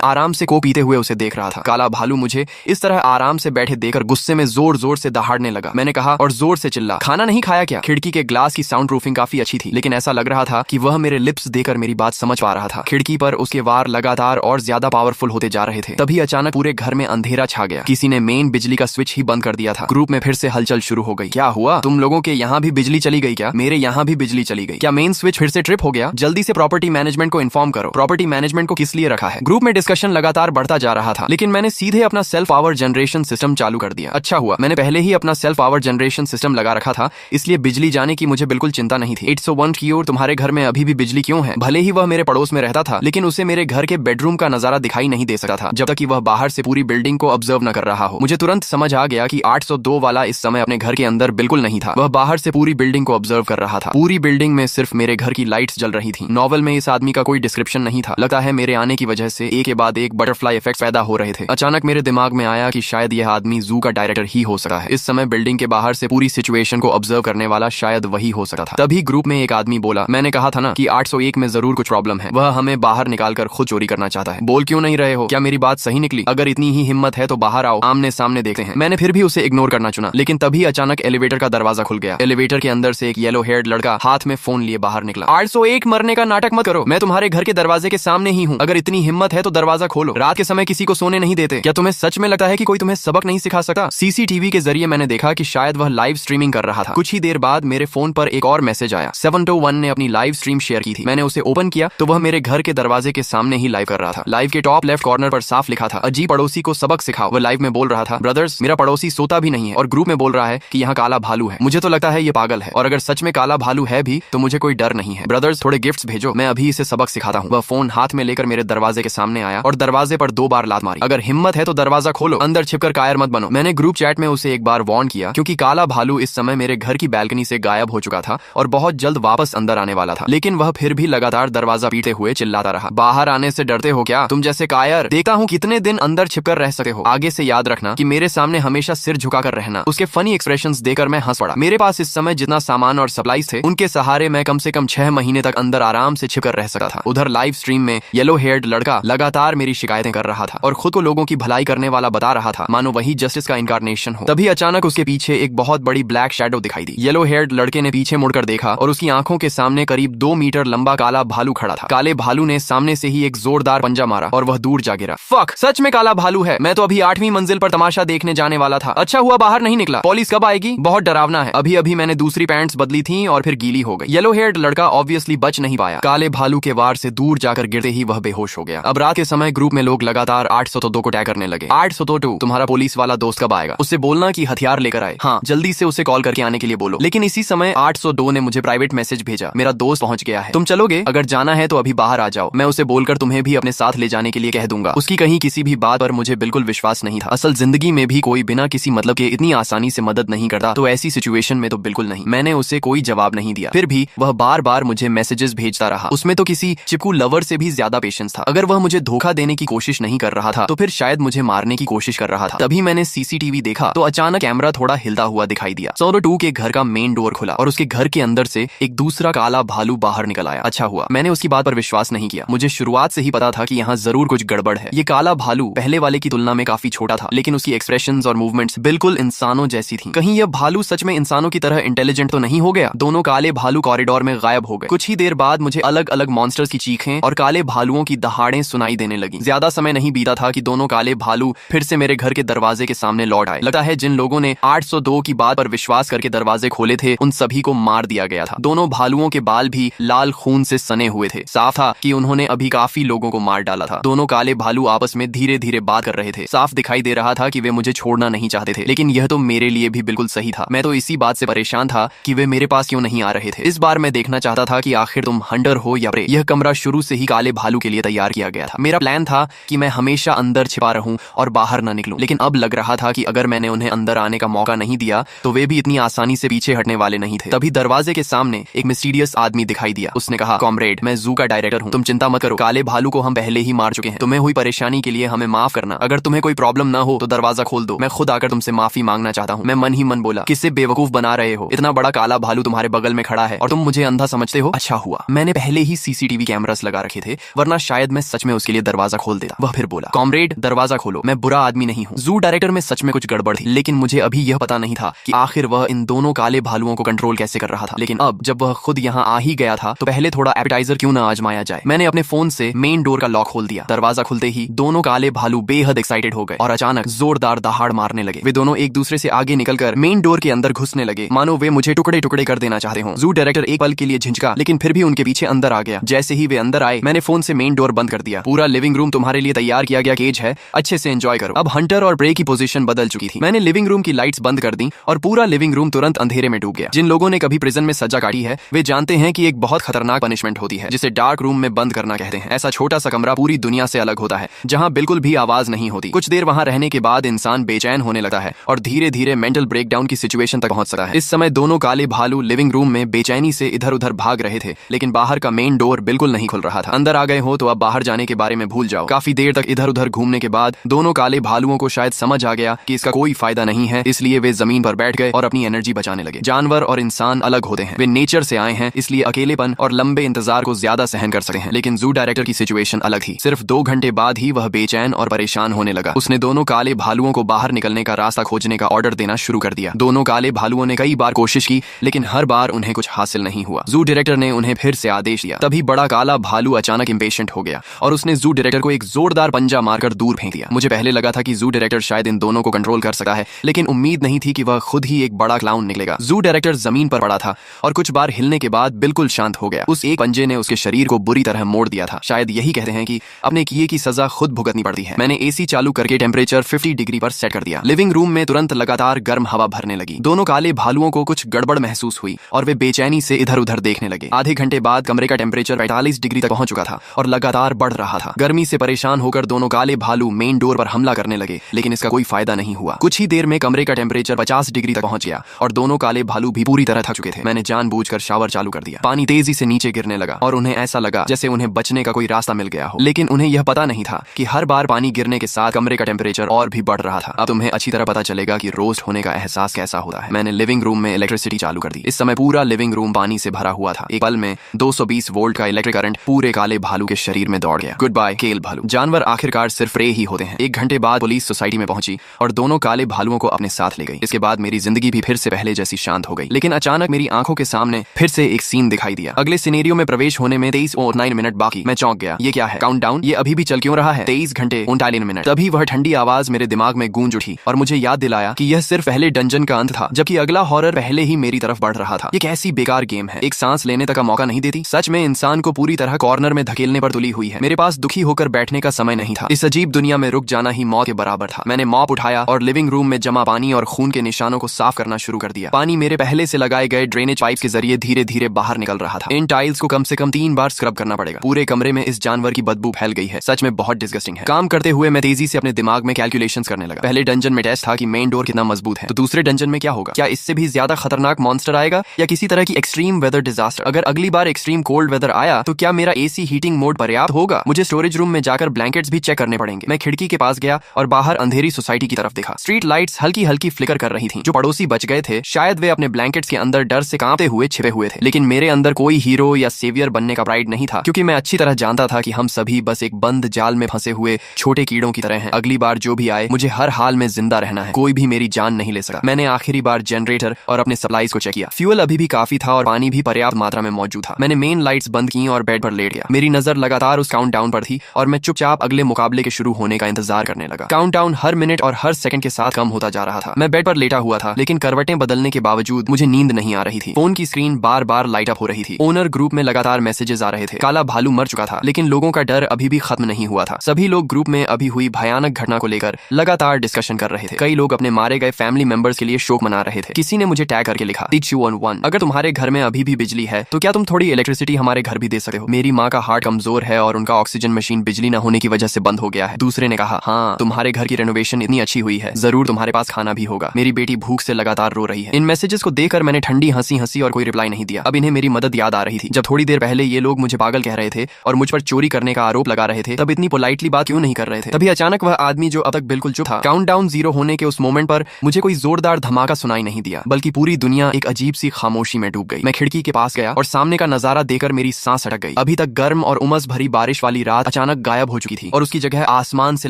आराम से कोक पीते हुए उसे देख रहा था। काला भालू मुझे इस तरह आराम से बैठे देखकर गुस्से में जोर जोर से दहाड़ने लगा। मैंने कहा और जोर से चिल्ला, खाना नहीं खाया क्या? खिड़की के ग्लास की साउंड प्रूफिंग काफी अच्छी थी, लेकिन ऐसा लग रहा था कि वह मेरे लिप्स देकर मेरी बात समझ पा रहा था। खिड़की पर उसके वार लगातार और ज्यादा पावरफुल होते जा रहे थे। तभी अचानक पूरे घर में अंधेरा छा गया। किसी ने मेन बिजली का स्विच ही बंद कर दिया था। ग्रुप में फिर से हलचल शुरू हो गई। क्या हुआ? तुम लोगों के यहाँ भी बिजली चली गई क्या? मेरे यहाँ भी बिजली चली गई। क्या मेन स्विच फिर से ट्रिप हो गया? जल्दी से प्रॉपर्टी मैनेजमेंट को इन्फॉर्म करो। प्रॉपर्टी मैनेजमेंट को किस लिए रखा है? ग्रुप में डिस्कशन लगातार बढ़ता जा रहा था, लेकिन मैंने सीधे अपना सेल्फ पावर जनरेशन सिस्टम चालू कर दिया। अच्छा हुआ, मैंने पहले ही अपना सेल्फ पावर जनरेशन सिस्टम लगा रखा था, इसलिए बिजली जाने की मुझे बिल्कुल चिंता नहीं थी। 101 की ओर, तुम्हारे घर में अभी भी बिजली क्यों है? भले ही वह मेरे पड़ोस में रहता था, लेकिन उसे मेरे घर के बेडरूम का नजारा दिखाई नहीं दे सकता था जब तक कि वह बाहर से पूरी बिल्डिंग को ऑब्जर्व न कर रहा हो। मुझे तुरंत समझ आ गया कि 802 वाला इस समय अपने घर के अंदर बिल्कुल नहीं था। वह बाहर से पूरी बिल्डिंग को ऑब्जर्व कर रहा था। पूरी बिल्डिंग में सिर्फ मेरे घर की लाइट्स जल रही थी। नॉवल में इस आदमी का कोई डिस्क्रिप्शन नहीं था। लगता है मेरे आने की वजह से एक के बाद एक बटरफ्लाई इफेक्ट्स पैदा हो रहे थे। अचानक मेरे दिमाग में आया कि शायद यह आदमी जू का डायरेक्टर ही हो सकता है। इस समय बिल्डिंग के बाहर से पूरी सिचुएशन को ऑब्जर्व करने वाला शायद वही हो सकता था। तभी ग्रुप में एक आदमी बोला, मैंने कहा था ना कि 801 में जरूर कुछ प्रॉब्लम है। वह हमें बाहर निकालकर खुद चोरी करना चाहता है। बोल क्यों नहीं रहे हो? क्या मेरी बात सही निकली? अगर इतनी ही हिम्मत है तो बाहर आओ, आमने सामने देखते हैं। मैंने फिर भी उसे इग्नोर करना चुना, लेकिन तभी अचानक एलिवेटर का दरवाजा खुल गया। एलिवेटर के अंदर से एक येलो हेयर्ड लड़का हाथ में फोन लिए बाहर निकला। 801 मरने का नाटक मत करो, मैं तुम्हारे घर के दरवाजे के सामने ही हूँ। अगर इतनी हिम्मत है तो दरवाजा खोलो। रात के समय किसी को सोने नहीं देते। क्या तुम्हें सच में लगता है कि कोई तुम्हें सबक नहीं सिखा सकता? सीसीटीवी के जरिए मैंने देखा कि शायद वह लाइव स्ट्रीमिंग कर रहा था। कुछ ही देर बाद मेरे फोन पर एक और मैसेज आया। 721 ने अपनी लाइव स्ट्रीम शेयर की थी। मैंने उसे ओपन किया तो वह मेरे घर के दरवाजे के सामने ही लाइव कर रहा था। लाइव के टॉप लेफ्ट कॉर्नर पर साफ लिखा था, अजीब पड़ोसी को सबक सिखाओ। वह लाइव में बोल रहा था, ब्रदर्स मेरा पड़ोसी सोता भी नहीं है और ग्रुप में बोल रहा है कि यहाँ काला भालू है। मुझे तो लगता है ये पागल है, और अगर सच में काला भालू है भी तो मुझे कोई डर नहीं है। ब्रदर्स थोड़े गिफ्ट्स भेजो, मैं अभी इसे सबक सिखाता हूँ। वह फोन हाथ में लेकर मेरे दरवाजे के सामने आया और दरवाजे पर 2 बार लात मारी। अगर हिम्मत है तो दरवाजा खोलो, अंदर छिपकर कायर मत बनो। मैंने ग्रुप चैट में उसे एक बार वार्न किया, क्योंकि काला भालू इस समय मेरे घर की बैल्कनी से गायब हो चुका था और बहुत जल्द वापस अंदर आने वाला था, लेकिन वह फिर भी लगातार दरवाजा पीटते हुए चिल्लाता रहा, बाहर आने से डरते हो क्या? तुम जैसे कायर देखता हूँ कितने दिन अंदर छिपकर रह सकते हो। आगे से याद रखना कि मेरे सामने हमेशा सिर झुकाकर रहना। उसके फनी एक्सप्रेशंस देकर मैं हंस पड़ा। मेरे पास इस समय जितना सामान और सप्लाईज थे, उनके सहारे मैं कम से कम 6 महीने तक अंदर आराम से छिपकर रह सकता था। उधर लाइव स्ट्रीम में येलो हेयर्ड लड़का लगातार मेरी शिकायतें कर रहा था और खुद को लोगों की भलाई करने वाला बता रहा था, मानो वही जस्टिस का इनकारनेशन हो। तभी अचानक उसके पीछे एक बहुत बड़ी ब्लैक शैडो दिखाई दी। येलो हेयर्ड लड़के ने पीछे मुड़कर देखा और उसकी आंखों के सामने करीब 2 मीटर लंबा काला भालू खड़ा था। काले भालू ने सामने से ही एक जोरदार पंजा मारा और वह दूर जा गिरा। फक, सच में काला भालू है। मैं तो अभी 8वीं मंजिल पर तमाशा देखने जाने वाला था। अच्छा हुआ बाहर नहीं निकला। पुलिस कब आएगी? बहुत डरावना है। अभी अभी मैंने दूसरी पैंट्स बदली थी और फिर गीली हो गई। येलो हेयर्ड लड़का ऑब्वियसली बच नहीं पाया। काले भालू के वार से दूर जाकर गिरते ही वह बेहोश हो गया। अब रात के समय ग्रुप में लोग लगातार 802 को टैग करने लगे। 802, तुम्हारा पुलिस वाला दोस्त कब आएगा? उससे बोलना कि हथियार लेकर आए। हाँ, जल्दी से उसे कॉल करके आने के लिए बोलो। लेकिन इसी समय 802 ने मुझे प्राइवेट मैसेज भेजा, मेरा दोस्त पहुंच गया है, तुम चलोगे? अगर जाना है तो अभी बाहर आ जाओ। मैं उसे बोलकर तुम्हें भी अपने साथ ले जाने के लिए कह दूंगा। उसकी कहीं किसी भी बात पर मुझे बिल्कुल विश्वास नहीं था। असल जिंदगी में भी कोई बिना किसी मतलब के इतनी आसानी से मदद नहीं करता, तो ऐसी सिचुएशन में तो बिल्कुल नहीं। मैंने उसे कोई जवाब नहीं दिया, फिर भी वह बार बार मुझे मैसेजेस भेजता रहा। उसमें तो किसी चिपकू लवर से भी ज्यादा पेशेंस था। अगर वह मुझे धोखा देने की कोशिश नहीं कर रहा था तो फिर शायद मुझे मारने की कोशिश कर रहा था। तभी मैंने सीसीटीवी देखा तो अचानक कैमरा थोड़ा हिलता हुआ दिखाई दिया। 102 के घर का मेन डोर खुला और उसके घर के अंदर से एक दूसरा काला भालू बाहर निकल आया। अच्छा हुआ, मैंने उसकी बात पर विश्वास नहीं किया। मुझे शुरुआत से ही पता था कि यहाँ जरूर कुछ गड़बड़ है। ये काला भालू पहले वाले की तुलना में काफी छोटा था, लेकिन उसकी एक्सप्रेशंस और मूवमेंट्स बिल्कुल इंसानों जैसी थी। कहीं यह भालू सच में इंसानों की तरह इंटेलिजेंट तो नहीं हो गया? दोनों काले भालू कॉरिडोर में गायब हो गए। कुछ ही देर बाद मुझे अलग अलग मॉन्स्टर्स की चीखें और काले भालुओं की दहाड़ें सुनाई देने लगी। ज्यादा समय नहीं बीता था कि दोनों काले भालू फिर से मेरे घर के दरवाजे के सामने लौट आए। लगता है जिन लोगों ने 802 की बात पर विश्वास करके दरवाजे खोले थे, उन सभी को मार दिया गया था। दोनों भालुओं के बाल भी लाल खून से सने हुए थे। साफ था कि उन्होंने अभी काफी लोगों को मार डाला था। दोनों काले भालू आपस में धीरे धीरे बात कर रहे थे। साफ दिखाई दे रहा था कि वे मुझे छोड़ना नहीं चाहते थे, लेकिन यह तो मेरे लिए भी बिल्कुल सही था। मैं तो इसी बात से परेशान था कि वे मेरे पास क्यों नहीं आ रहे थे। इस बार मैं देखना चाहता था कि आखिर तुम हंटर हो या प्रे। यह कमरा शुरू से ही काले भालू के लिए तैयार किया गया था। मेरा प्लान था कि मैं हमेशा अंदर छिपा रहूं और बाहर न निकलूं, लेकिन अब लग रहा था कि अगर मैंने उन्हें अंदर आने का मौका नहीं दिया तो वे भी इतनी आसानी से पीछे हटने वाले नहीं थे। तभी दरवाजे के सामने एक मिस्टीरियस आदमी दिखाई दिया। उसने कहा, कॉमरेड, मैं जू का डायरेक्टर हूँ, तुम चिंता मत करो, काले भालू को हम पहले ही मार चुके हैं। तुम्हें हुई परेशानी के लिए हमें माफ करना। अगर तुम्हें कोई प्रॉब्लम ना हो तो दरवाजा खोल दो, मैं खुद आकर तुमसे माफी मांगना चाहता हूँ। मैं मन ही मन बोला, किससे बेवकूफ बना रहे हो? इतना बड़ा काला भालू तुम्हारे बगल में खड़ा है और तुम मुझे अंधा समझते हो? अच्छा हुआ मैंने पहले ही सीसीटीवी कैमरास मास्क लगा रखे थे, वरना शायद मैं सच में उसके लिए दरवाजा खोल देता। वह फिर बोला, कॉमरेड दरवाजा खोलो, मैं बुरा आदमी नहीं हूँ। जू डायरेक्टर में सच में कुछ गड़बड़ थी, लेकिन मुझे अभी यह पता नहीं था कि आखिर वह इन दोनों काले भालुओं को कंट्रोल कैसे कर रहा था। लेकिन अब जब वह खुद यहाँ आ ही गया था तो पहले थोड़ा एपेटाइजर क्यों ना आजमाया जाए। मैंने अपने फोन से मेन डोर का लॉक खोल दिया। दरवाजा खुलते ही दोनों काले भालू बेहद एक्साइटेड हो गए और अचानक जोरदार दहाड़ मारने लगे। वे दोनों एक दूसरे से आगे निकलकर मेन डोर के अंदर घुसने लगे, मानो वे मुझे टुकड़े टुकड़े कर देना चाहते हो। जू डायरेक्टर एक पल के लिए झिझका, लेकिन फिर भी उनके पीछे अंदर आ गया। जैसे ही वे अंदर आए, मैंने फोन से मेन डोर बंद कर दिया। पूरा लिविंग रूम तुम्हारे लिए तैयार किया गया केज है, अच्छे से एंजॉय करो। अब हंटर और प्रे की पोजीशन बदल चुकी थी। मैंने लिविंग रूम की लाइट्स बंद कर दी और पूरा लिविंग रूम तुरंत अंधेरे में डूब गया। जिन लोगों ने कभी प्रिजन में सजा काटी है वे जानते हैं कि एक बहुत खतरनाक पनिशमेंट होती है जिसे डार्क रूम में बंद करना कहते हैं। ऐसा छोटा सा कमरा पूरी दुनिया से अलग होता है, जहां बिल्कुल भी आवाज नहीं होती। कुछ देर वहां रहने के बाद इंसान बेचैन होने लगता है और धीरे धीरे मेंटल ब्रेकडाउन की सिचुएशन तक पहुंच सकता है। इस समय दोनों काले भालू लिविंग रूम में बेचैनी से इधर उधर भाग रहे थे, लेकिन बाहर का मेन डोर बिल्कुल नहीं खुल रहा था। अंदर आ गए हो तो अब बाहर जाने के बारे में भूल जाओ। काफी देर तक इधर उधर घूमने के बाद दोनों काले भालुओं को शायद समझ आ गया कि इसका कोई फायदा नहीं है, इसलिए वे जमीन पर बैठ गए और अपनी एनर्जी बचाने लगे। जानवर और इंसान अलग होते हैं, वे नेचर से आए हैं, इसलिए अकेलेपन और लंबे इंतजार को ज्यादा सहन कर सकते हैं। लेकिन जू डायरेक्टर की सिचुएशन अलग थी। सिर्फ 2 घंटे बाद ही वह बेचैन और परेशान होने लगा। उसने दोनों काले भालुओं को बाहर निकलने का रास्ता खोजने का ऑर्डर देना शुरू कर दिया। दोनों काले भालुओं ने कई बार कोशिश की, लेकिन हर बार उन्हें कुछ हासिल नहीं हुआ। जू डायरेक्टर ने उन्हें फिर से आदेश दिया। तभी बड़ा काला भालू अचानक इंपेशेंट हो गया और उसने जू डायरेक्टर को एक जोरदार पंजा मारकर दूर फेंक दिया। मुझे पहले लगा था कि जू डायरेक्टर शायद इन दोनों को कंट्रोल कर सकता है, लेकिन उम्मीद नहीं थी कि वह खुद ही एक बड़ा क्लाउन निकलेगा। जू डायरेक्टर जमीन पर पड़ा था और कुछ बार हिलने के बाद बिल्कुल शांत हो गया। उस एक पंजे ने उसके शरीर को बुरी तरह मोड़ दिया था। शायद यही कहते हैं कि अपने किए की सजा खुद भुगतनी पड़ती है। मैंने एसी चालू करके टेम्परेचर 50 डिग्री पर सेट कर दिया। लिविंग रूम में तुरंत लगातार गर्म हवा भरने लगी। दोनों काले भालुओं को कुछ गड़बड़ महसूस हुई और वे बेचैनी से इधर उधर देखने लगे। आधे घंटे बाद कमरे का टेम्परेचर 45 डिग्री तक पहुंच चुका था और लगातार बढ़ रहा था। गर्मी से परेशान होकर दोनों काले भालू मेन डोर पर हमला करने लगे, लेकिन इसका कोई फायदा नहीं हुआ। कुछ ही देर में कमरे का टेम्परेचर 50 डिग्री तक पहुंच गया और दोनों काले भालू भी पूरी तरह थक चुके थे। मैंने जानबूझकर शावर चालू कर दिया। पानी तेजी से नीचे गिरने लगा और उन्हें ऐसा लगा जैसे उन्हें बचने का कोई रास्ता मिल गया हो, लेकिन उन्हें यह पता नहीं था कि हर बार पानी गिरने के साथ कमरे का टेम्परेचर और भी बढ़ रहा था। अब तुम्हें अच्छी तरह पता चलेगा कि रोस्ट होने का एहसास कैसा होता है। मैंने लिविंग रूम में इलेक्ट्रिसिटी चालू कर दी। इस समय पूरा लिविंग रूम पानी से भरा हुआ था। एक पल में 220 वोल्ट का इलेक्ट्रिक करंट पूरे काले भालू के शरीर में दौड़ गया। गुड बाय केल भालू। जानवर आखिरकार सिर्फ प्रे ही होते हैं। 1 घंटे बाद पुलिस सोसाइटी में पहुंची और दोनों काले भालुओं को अपने साथ ले गई। इसके बाद मेरी जिंदगी भी फिर से पहले जैसी शांत हो गई, लेकिन अचानक मेरी आंखों के सामने फिर से एक सीन दिखाई दिया। अगले सिनेरियो में प्रवेश होने में 23 और 9 मिनट बाकी। मैं चौंक गया। ये क्या है? काउंटडाउन ये अभी भी चल क्यों रहा है? 23 घंटे 39 मिनट। तभी वह ठंडी आवाज मेरे दिमाग में गूंज उठी और मुझे याद दिलाया कि यह सिर्फ पहले डंजन का अंत था, जबकि अगला हॉरर पहले ही मेरी तरफ बढ़ रहा था। ये कैसी बेकार गेम है, एक सांस लेने तक का मौका नहीं देती। सच में इंसान को पूरी तरह कॉर्नर में धकेलने पर तुली हुई है। मेरे पास दुखी होकर बैठने का समय नहीं था। इस अजीब दुनिया में रुक जाना ही मौत के बराबर था। मैंने मॉप उठाया और लिविंग रूम में जमा पानी और खून के निशानों को साफ करना शुरू कर दिया। पानी मेरे पहले से लगाए गए ड्रेनेज पाइप के जरिए धीरे धीरे बाहर निकल रहा था। इन टाइल्स को कम से कम 3 बार स्क्रब करना पड़ेगा। पूरे कमरे में इस जानवर की बदबू फैल गई है। सच में बहुत डिस्गस्टिंग है। काम करते हुए मैं तेजी से अपने दिमाग में कैलकुलेशंस करने लगा। पहले डंजन में टेस्ट था कि मेन डोर कितना मजबूत है, तो दूसरे डंजन में क्या होगा? क्या इससे भी ज्यादा खतरनाक मॉन्स्टर आएगा या किसी तरह की एक्सट्रीम वेदर डिजास्टर? अगर अगली बार एक्सट्रीम कोल्ड वेदर आया तो क्या मेरा एसी हीटिंग मोड पर्याप्त होगा? मुझे स्टोरेज रूम में जाकर ब्लैंकेट्स भी चेक करने पड़ेंगे। मैं खिड़की के पास गया और बाहर अंधेरी सोसाइटी की तरफ देखा। स्ट्रीट लाइट्स हल्की हल्की फ्लिकर कर रही थीं। जो पड़ोसी बच गए थे शायद वे अपने ब्लैंकेट्स के अंदर डर से कांपते हुए छिपे हुए थे, लेकिन मेरे अंदर कोई हीरो या सेवियर बनने का प्राइड नहीं था, क्योंकि मैं अच्छी तरह जानता था कि हम सभी बस एक बंद जाल में फंसे हुए छोटे कीड़ों की तरह हैं। अगली बार जो भी आए मुझे हर हाल में जिंदा रहना है। कोई भी मेरी जान नहीं ले सका। मैंने आखिरी बार जनरेटर और अपने सप्लाईज को चेक किया। फ्यूल अभी भी काफी था और पानी भी पर्याप्त मात्रा में मौजूद था। मैंने मेन लाइट्स बंद की और बेड पर लेट गया। मेरी नजर लगातार उस काउंटडाउन पर थी और मैं चुपचाप अगले मुकाबले के शुरू होने का इंतजार करने लगा। काउंटडाउन हर मिनट और हर सेकंड के साथ कम होता जा रहा था। मैं बेड पर लेटा हुआ था, लेकिन करवटें बदलने के बावजूद मुझे नींद नहीं आ रही थी। फोन की स्क्रीन बार बार लाइट अप हो रही थी। ओनर ग्रुप में लगातार मैसेजेस आ रहे थे। काला भालू मर चुका था, लेकिन लोगों का डर अभी भी खत्म नहीं हुआ था। सभी लोग ग्रुप में अभी हुई भयानक घटना को लेकर लगातार डिस्कशन कर रहे थे। कई लोग अपने मारे गए फैमिली मेंबर्स के लिए शोक मना रहे थे। किसी ने मुझे टैग करके लिखा, T211 अगर तुम्हारे घर में अभी भी बिजली है तो क्या तुम थोड़ी इलेक्ट्रिसिटी हमारे घर भी दे सकते हो? मेरी माँ का हार्ट कमजोर है और उनका ऑक्सीजन मशीन बिजली न होने की वजह से बंद हो गया है। दूसरे ने कहा, हाँ तुम्हारे घर की रेनोवेशन इतनी अच्छी हुई है, जरूर तुम्हारे पास खाना भी होगा। मेरी बेटी भूख से लगातार रो रही है। इन मैसेजेस को देखकर मैंने ठंडी हंसी हंसी और कोई रिप्लाई नहीं दिया। अब इन्हें मेरी मदद याद आ रही थी। जब थोड़ी देर पहले ये लोग मुझे पागल कह रहे थे और मुझ पर चोरी करने का आरोप लगा रहे थे, तब इतनी पोलाइटली बात क्यों नहीं कर रहे थे? तभी अचानक वह आदमी जो अब तक बिल्कुल चुप था, काउंटडाउन 0 होने के उस मोमेंट पर मुझे कोई जोरदार धमाका सुनाई नहीं दिया, बल्कि पूरी दुनिया एक अजीब सी खामोशी में डूब गई। मैं खिड़की के पास गया और सामने का नजारा देखकर मेरी सांस अटक गई। अभी अभी तक गर्म और उमस भरी बारिश वाली रात अचानक गायब हो चुकी थी और उसकी जगह आसमान से